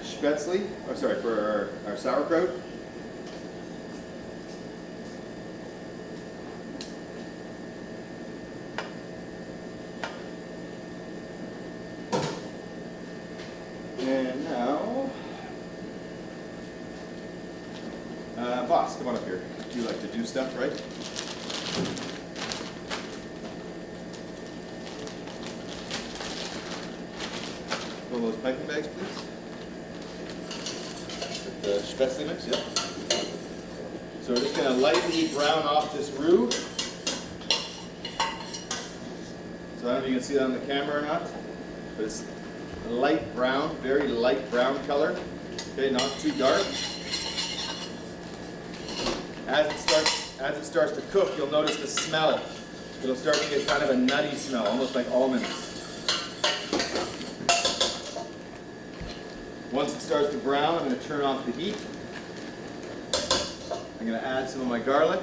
Speaker 1: spätzle, or sorry, for our sauerkraut. Boss, come on up here. You like to do stuff, right? Fill those piping bags, please. With the Spätzle mix, yeah. So we're just going to lightly brown off this roux. So I don't know if you can see that on the camera or not, but it's light brown, very light brown color. Okay, not too dark. As it starts to cook, you'll notice the smell. It'll start to get kind of a nutty smell, almost like almonds. Once it starts to brown, I'm going to turn off the heat. I'm going to add some of my garlic,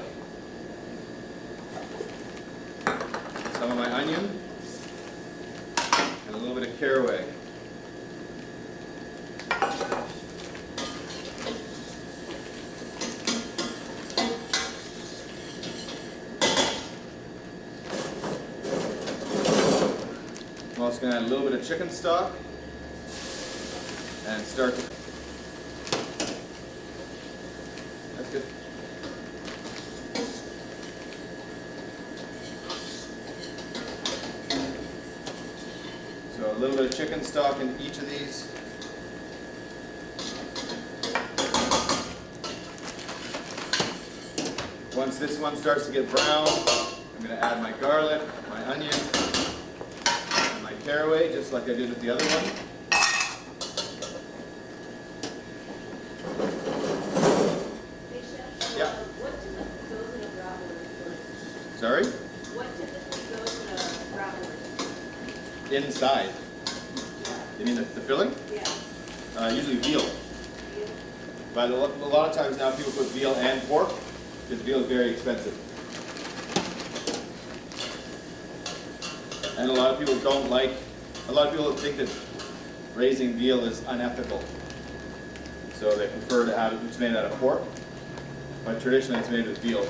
Speaker 1: some of my onion, and a little bit of caraway. I'm also going to add a little bit of chicken stock and start to. That's good. So a little bit of chicken stock in each of these. Once this one starts to get brown, I'm going to add my garlic, my onion, and my caraway, just like I did with the other one.
Speaker 3: Hey, Chef,
Speaker 1: Yeah.
Speaker 3: what typically goes in a bratwurst?
Speaker 1: Sorry?
Speaker 3: What typically goes in a bratwurst?
Speaker 1: Inside.
Speaker 3: Yeah.
Speaker 1: You mean the filling?
Speaker 3: Yeah.
Speaker 1: Usually veal.
Speaker 3: Veal?
Speaker 1: But a lot of times now people put veal and pork, because veal is very expensive. And a lot of people think that raising veal is unethical. So they prefer to have it made out of pork. But traditionally it's made with veal.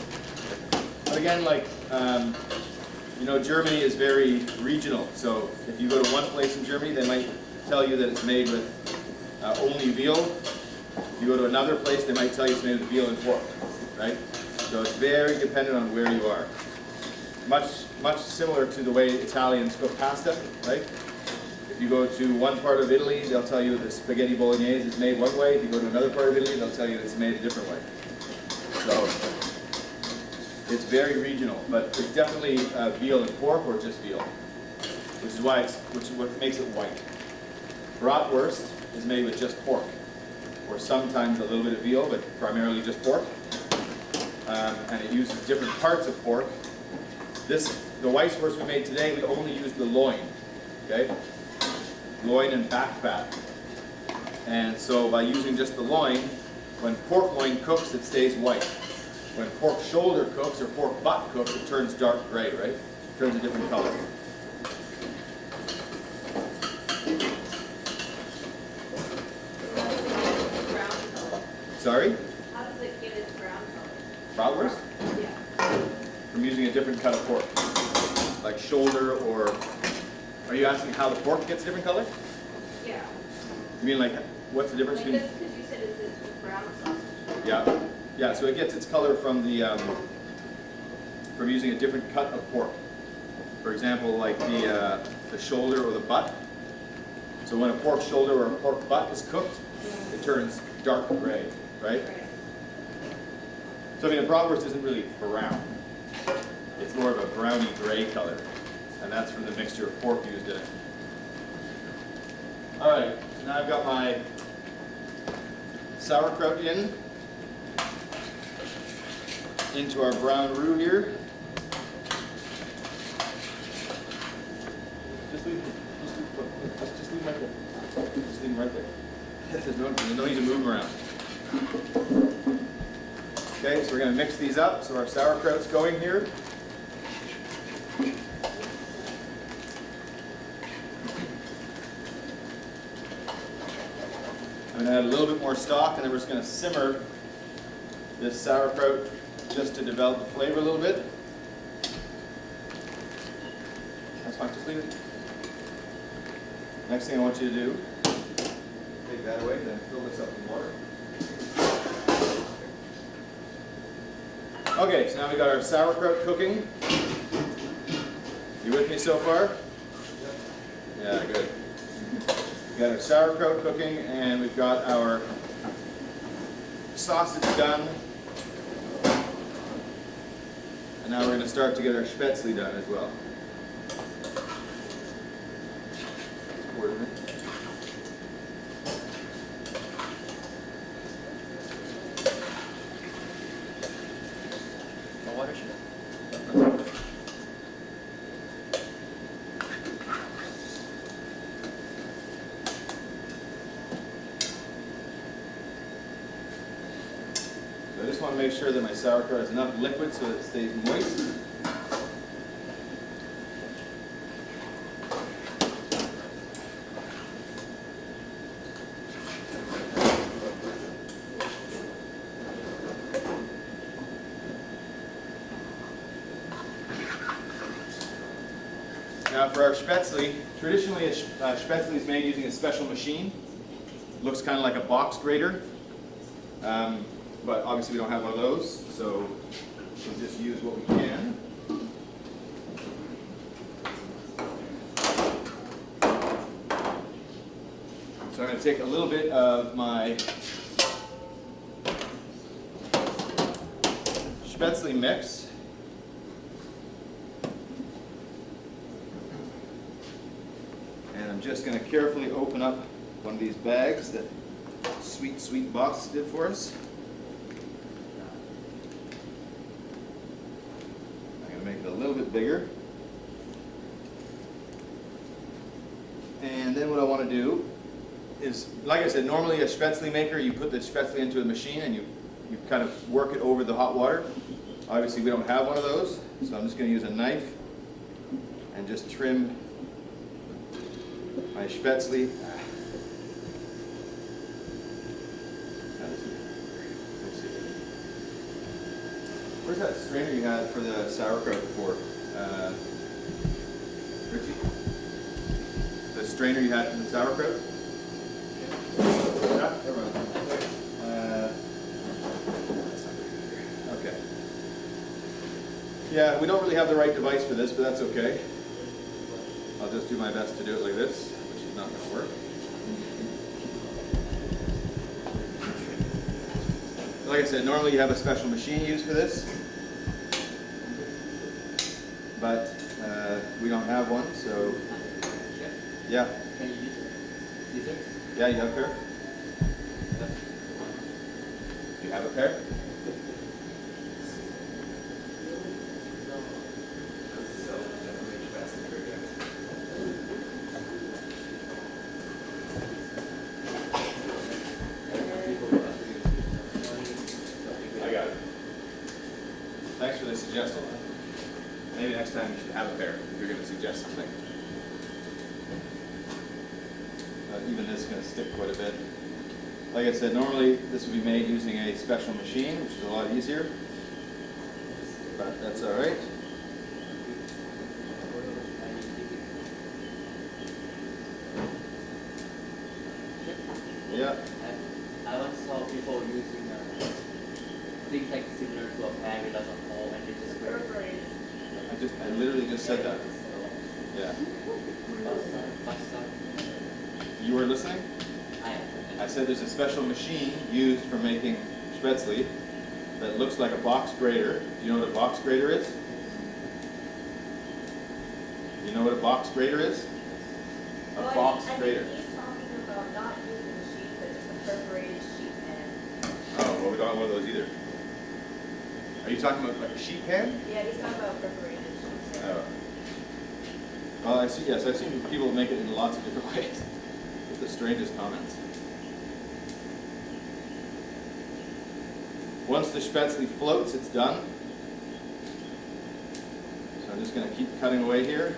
Speaker 1: But again, Germany is very regional. So if you go to one place in Germany, they might tell you that it's made with only veal. If you go to another place, they might tell you it's made with veal and pork, right? So it's very dependent on where you are. Much similar to the way Italians cook pasta, right? If you go to one part of Italy, they'll tell you the spaghetti bolognese is made one way. If you go to another part of Italy, they'll tell you it's made a different way. So it's very regional, but it's definitely veal and pork or just veal, which is what makes it white. Bratwurst is made with just pork, or sometimes a little bit of veal, but primarily just pork. And it uses different parts of pork. The Weisswurst we made today, we only used the loin, okay? Loin and back fat. And so by using just the loin, when pork loin cooks, it stays white. When pork shoulder cooks or pork butt cooks, it turns dark gray, right? It turns a different color.
Speaker 3: Brown color.
Speaker 1: Sorry?
Speaker 3: How does it get its brown color?
Speaker 1: Bratwurst?
Speaker 3: Yeah.
Speaker 1: From using a different cut of pork. Like shoulder or... Are you asking how the pork gets a different color?
Speaker 3: Yeah.
Speaker 1: You mean like, what's the difference
Speaker 3: Like
Speaker 1: between...
Speaker 3: this, because you said it's a brown sausage.
Speaker 1: Yeah, so it gets its color from from using a different cut of pork. For example, like the shoulder or the butt. So when a pork shoulder or a pork butt is cooked, it turns dark gray, right?
Speaker 3: Right.
Speaker 1: So I mean, a bratwurst isn't really brown. It's more of a browny gray color, and that's from the mixture of pork used in it. All right, so now I've got my sauerkraut into our brown roux here. Just leave him right there. Just leave him right there. There's no need to move him around. Okay, so we're going to mix these up. So our sauerkraut's going here. I'm going to add a little bit more stock, and then we're just going to simmer this sauerkraut just to develop the flavor a little bit. That's fine, just leave it. Next thing I want you to do, take that away, then fill this up with water. Okay, so now we got our sauerkraut cooking. You with me so far? Yeah, good. We got our sauerkraut cooking, and we've got our sausage done. And now we're going to start to get our spätzle done as well.
Speaker 2: No water should
Speaker 1: So I just want to make sure that my sauerkraut has enough liquid so that it stays moist. Now for our spätzle, traditionally a spätzle is made using a special machine. Looks kind of like a box grater, but obviously we don't have one of those, so we'll just use what we can. So I'm going to take a little bit of my spätzle mix. And I'm just going to carefully open up one of these bags that sweet boss did for us. I'm going to make it a little bit bigger. And then what I want to do is, like I said, normally a spätzle maker, you put the spätzle into a machine and you kind of work it over the hot water. Obviously we don't have one of those, so I'm just going to use a knife and just trim my spätzle. Where's that strainer you had for the sauerkraut before? Richie? The strainer you had for the sauerkraut? Yeah, never mind. Okay. Yeah, we don't really have the right device for this, but that's okay. I'll just do my best to do it like this, which is not going to work. Like I said, normally you have a special machine used for this, but we don't have one, so yeah.
Speaker 2: Can you use scissors?
Speaker 1: Yeah, you have a pair? You have a pair? I got it. Thanks for the suggestion. Maybe next time you should have a pair if you're going to suggest something. Even this is going to stick quite a bit. Like I said, normally this would be made using a special machine, which is a lot easier. But that's all right. Yeah.
Speaker 2: I once saw people using things like similar to a pan with a hole and they just
Speaker 3: Perforated.
Speaker 1: I literally just said that. Yeah. You were listening? I said there's a special machine used for making spätzle that looks like a box grater. Do you know what a box grater is? You know what a box grater is? A box grater.
Speaker 3: I think he's talking about not using the machine, but just a perforated sheet pan.
Speaker 1: Oh, well, we don't have one of those either. Are you talking about like a sheet pan?
Speaker 3: Yeah, he's talking about perforated sheet pan.
Speaker 1: Oh. Well, I see. Yes, I've seen people make it in lots of different ways. With the strangest comments. Once the spätzle floats, it's done. So I'm just going to keep cutting away here.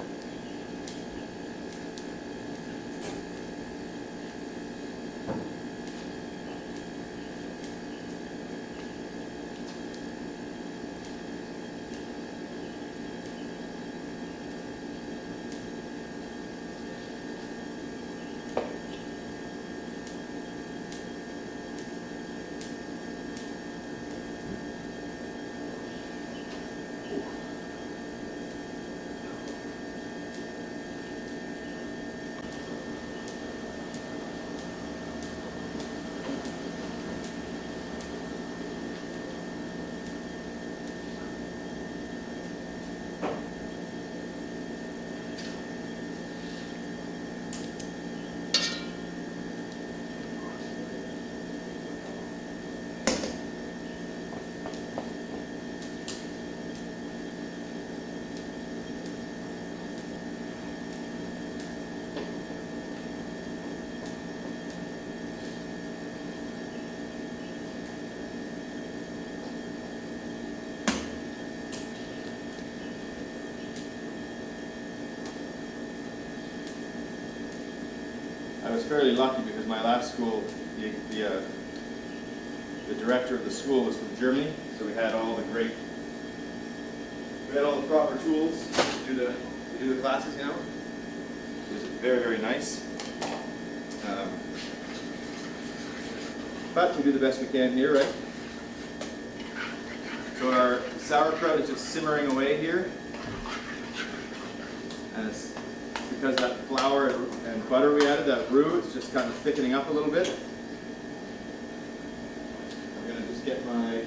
Speaker 1: was fairly lucky because my last school, the director of the school was from Germany, so we had all the proper tools to do the classes, you know. It was very, very nice. But we do the best we can here, right? So our sauerkraut is just simmering away here. And it's because that flour and butter we added, that roux, it's just kind of thickening up a little bit. I'm going to just get my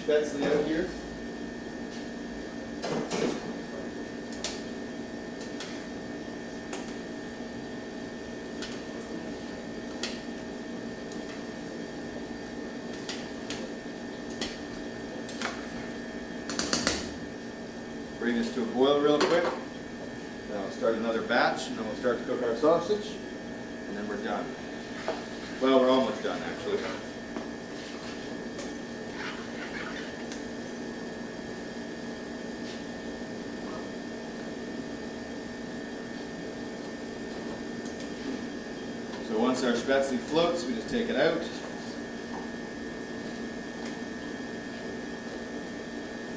Speaker 1: spätzle out here. Bring this to a boil real quick. Then we'll start another batch, and then we'll start to cook our sausage, and then we're done. Well, we're almost done, actually. So once our spätzle floats, we just take it out.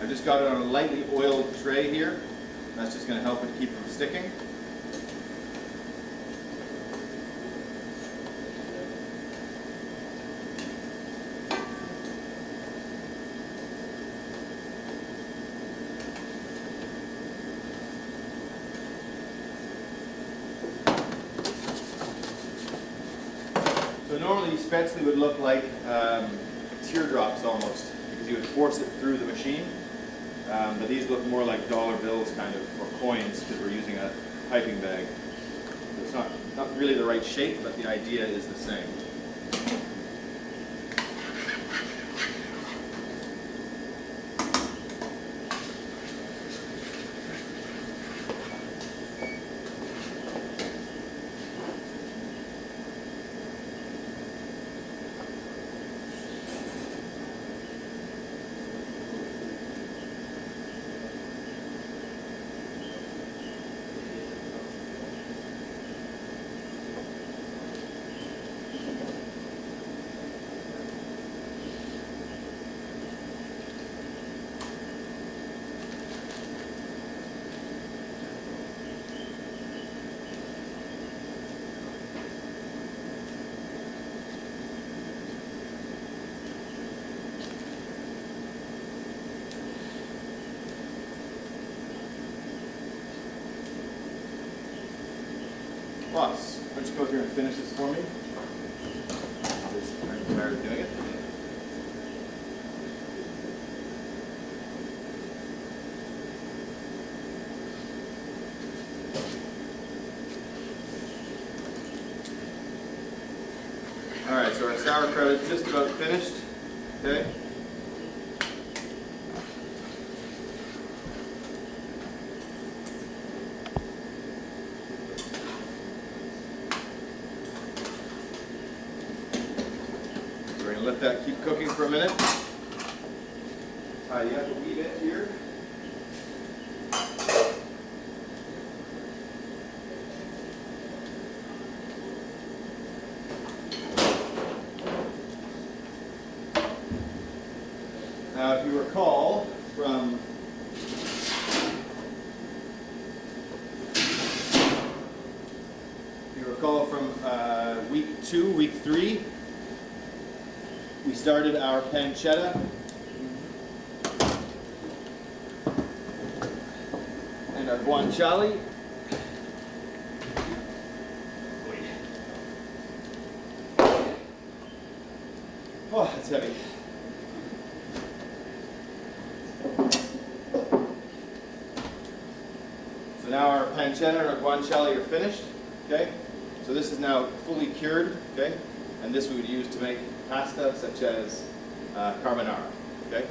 Speaker 1: I've just got it on a lightly oiled tray here. That's just going to help it keep from sticking. So normally spätzle would look like teardrops almost, because you would force it through the machine. But these look more like dollar bills kind of, or coins, because we're using a piping bag. So it's not really the right shape, but the idea is the same. Boss, why don't you go here and finish this for me? I'm tired of doing it. Alright, so our sauerkraut is just about finished. Okay? We're going to let that keep cooking for a minute. Tidy up a wee bit here. Now, if you recall from week 2, week 3, we started our pancetta and our guanciale. Oh, that's heavy. So now our pancetta and our guanciale are finished. Okay, so this is now fully cured. Okay, and this we would use to make pasta such as carbonara. Okay,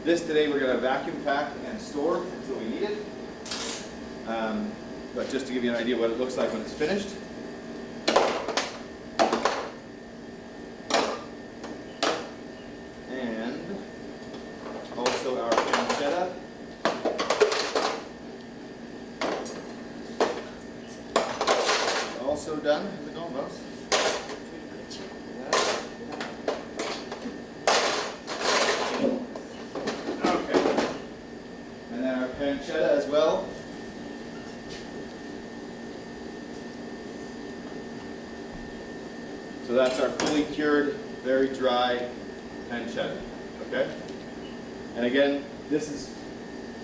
Speaker 1: this today we're going to vacuum pack and store until we need it. But just to give you an idea what it looks like when it's finished. And also our pancetta. done, is it almost? Okay. And then our pancetta as well. So that's our fully cured, very dry pancetta, okay? And again, this is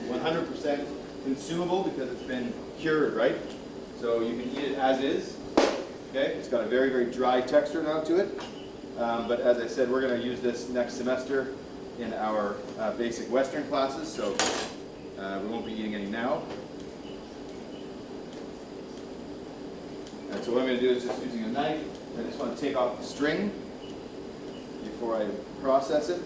Speaker 1: 100% consumable because it's been cured, right? So you can eat it as is, okay? It's got a very, very dry texture now to it. But as I said, we're going to use this next semester in our basic Western classes, so we won't be eating any now. And so what I'm going to do is just using a knife, I just want to take off the string before I process it.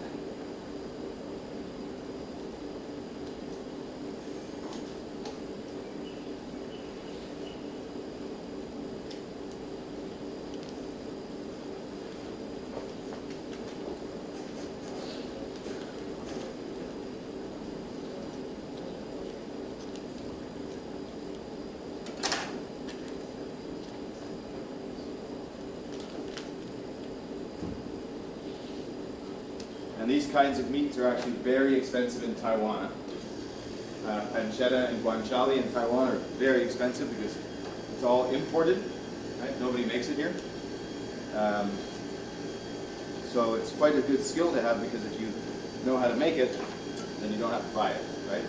Speaker 1: And these kinds of meats are actually very expensive in Taiwan. Pancetta and guanciale in Taiwan are very expensive because it's all imported, right? Nobody makes it here. So it's quite a good skill to have because if you know how to make it, then you don't have to buy it, right?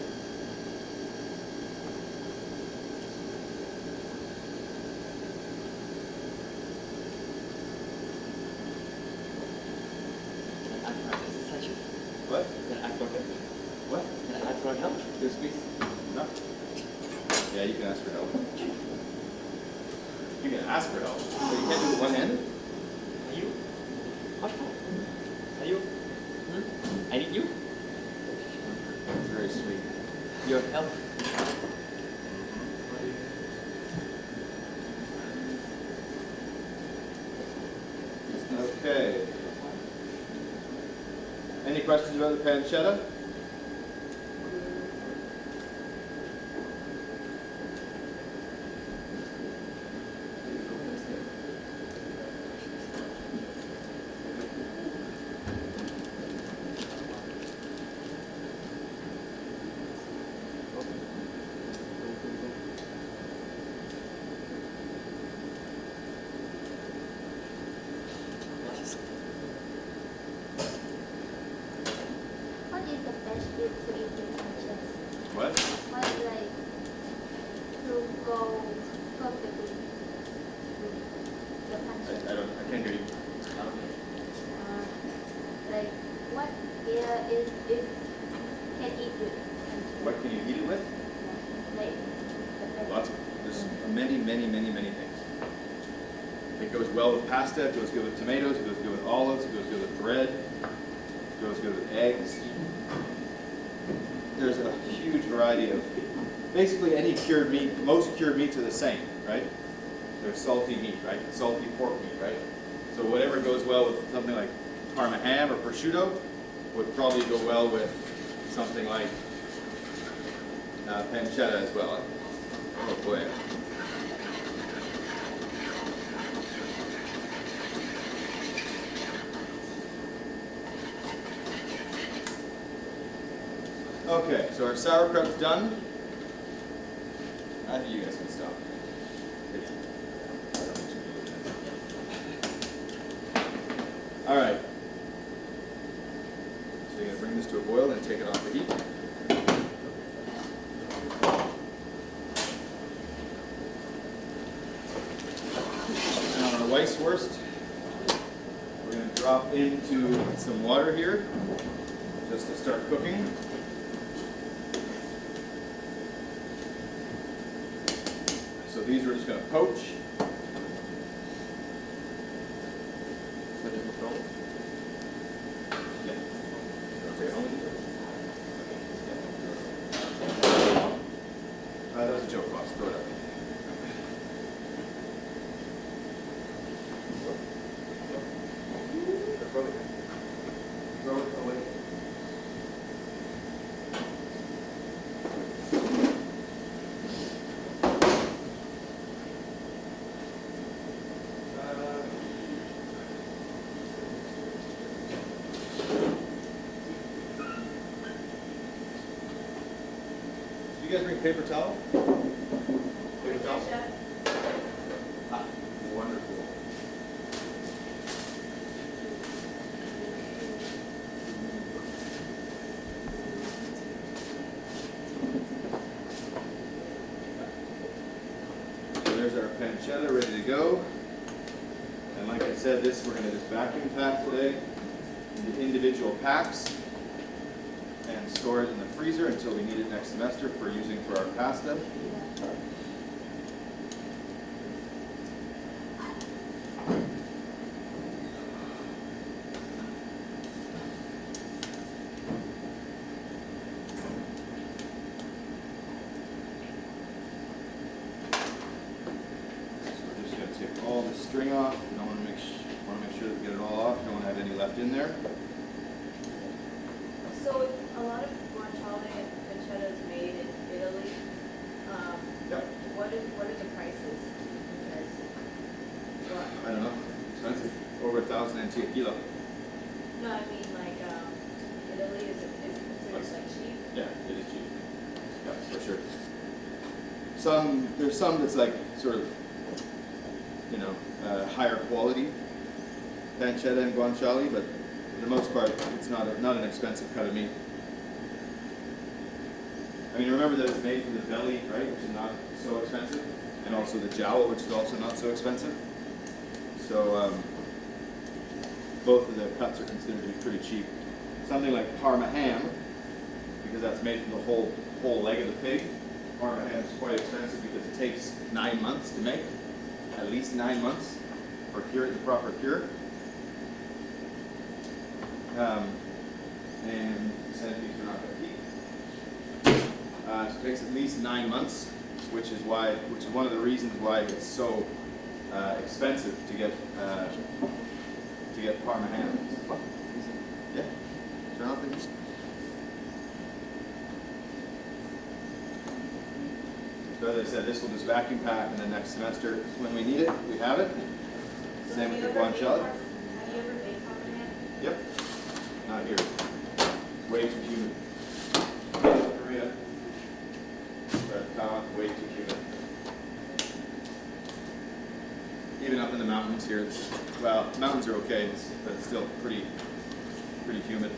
Speaker 1: What?
Speaker 2: Can I ask for help?
Speaker 1: What?
Speaker 2: Can I ask for help?
Speaker 1: Yes, please. No? Yeah, you can ask for help. You can ask for help. But you can't do it with one hand?
Speaker 2: Are you? What? Are you? Hmm? I need you.
Speaker 1: That's very sweet.
Speaker 2: Your help.
Speaker 1: Okay. Any questions about the pancetta?
Speaker 3: What is the best food to eat with pancetta?
Speaker 1: What?
Speaker 3: What like to go perfectly with the pancetta?
Speaker 1: I can't hear you.
Speaker 3: Like what is can eat with pancetta?
Speaker 1: What can you eat it with?
Speaker 3: Like the best.
Speaker 1: Lots of, there's many, many, many, many things. It goes well with pasta, it goes good with tomatoes, it goes good with olives, it goes good with bread, it goes good with eggs. There's a huge variety of, basically any cured meat, most cured meats are the same, right? They're salty meat, right? Salty pork meat, right? So whatever goes well with something like Parma ham or prosciutto would probably go well with something like pancetta as well. Oh boy. Okay, so our sauerkraut's done. I think you guys can stop. All right. So you're gonna bring this to a boil and take it off the heat. And on our Weisswurst, we're gonna drop into some water here just to start cooking. So these we're just going to poach.
Speaker 2: So there's no problem.
Speaker 1: Yeah. Okay, how many? That was a joke, boss. Throw it up. Throw it away. you guys bring paper towel? Paper towel?
Speaker 3: Chef?
Speaker 1: Ah, wonderful. So there's our pancetta ready to go. And like I said, this we're going to just vacuum pack today into individual packs and store it in the freezer until we need it next semester for using for our pasta. All the string off. I want to make sure that we get it all off. Don't want to have any left in there.
Speaker 3: So a lot of guanciale and pancetta is made in Italy.
Speaker 1: Yep.
Speaker 3: What are the prices? Because,
Speaker 1: I don't know. Expensive. Over 1,000 NT a kilo.
Speaker 3: no, I mean like Italy is considered like cheap.
Speaker 1: Yeah, it is cheap. Yeah, for sure. There's some that's like sort of, you know, higher quality pancetta and guanciale, but for the most part, it's not an expensive cut of meat. I mean, remember that it's made from the belly, right, which is not so expensive, and also the jowl, which is also not so expensive. So both of the cuts are considered to be pretty cheap. Something like Parma ham, because that's made from the whole leg of the pig. Parma ham is quite expensive because it takes 9 months to make, at least 9 months for the proper cure. And centipedes we're not going to keep. So it takes at least 9 months, which is one of the reasons why it's so expensive to get Parma ham. Yeah, turn off the heat. So as I said, this will just vacuum pack, and then next semester, when we need it, we have it.
Speaker 3: So
Speaker 1: Same with the
Speaker 3: have you ever
Speaker 1: guanciale.
Speaker 3: made Parma ham?
Speaker 1: Yep. Not here. Way too humid. Korea. Way too humid. Even up in the mountains here, mountains are okay, but it's still pretty humid.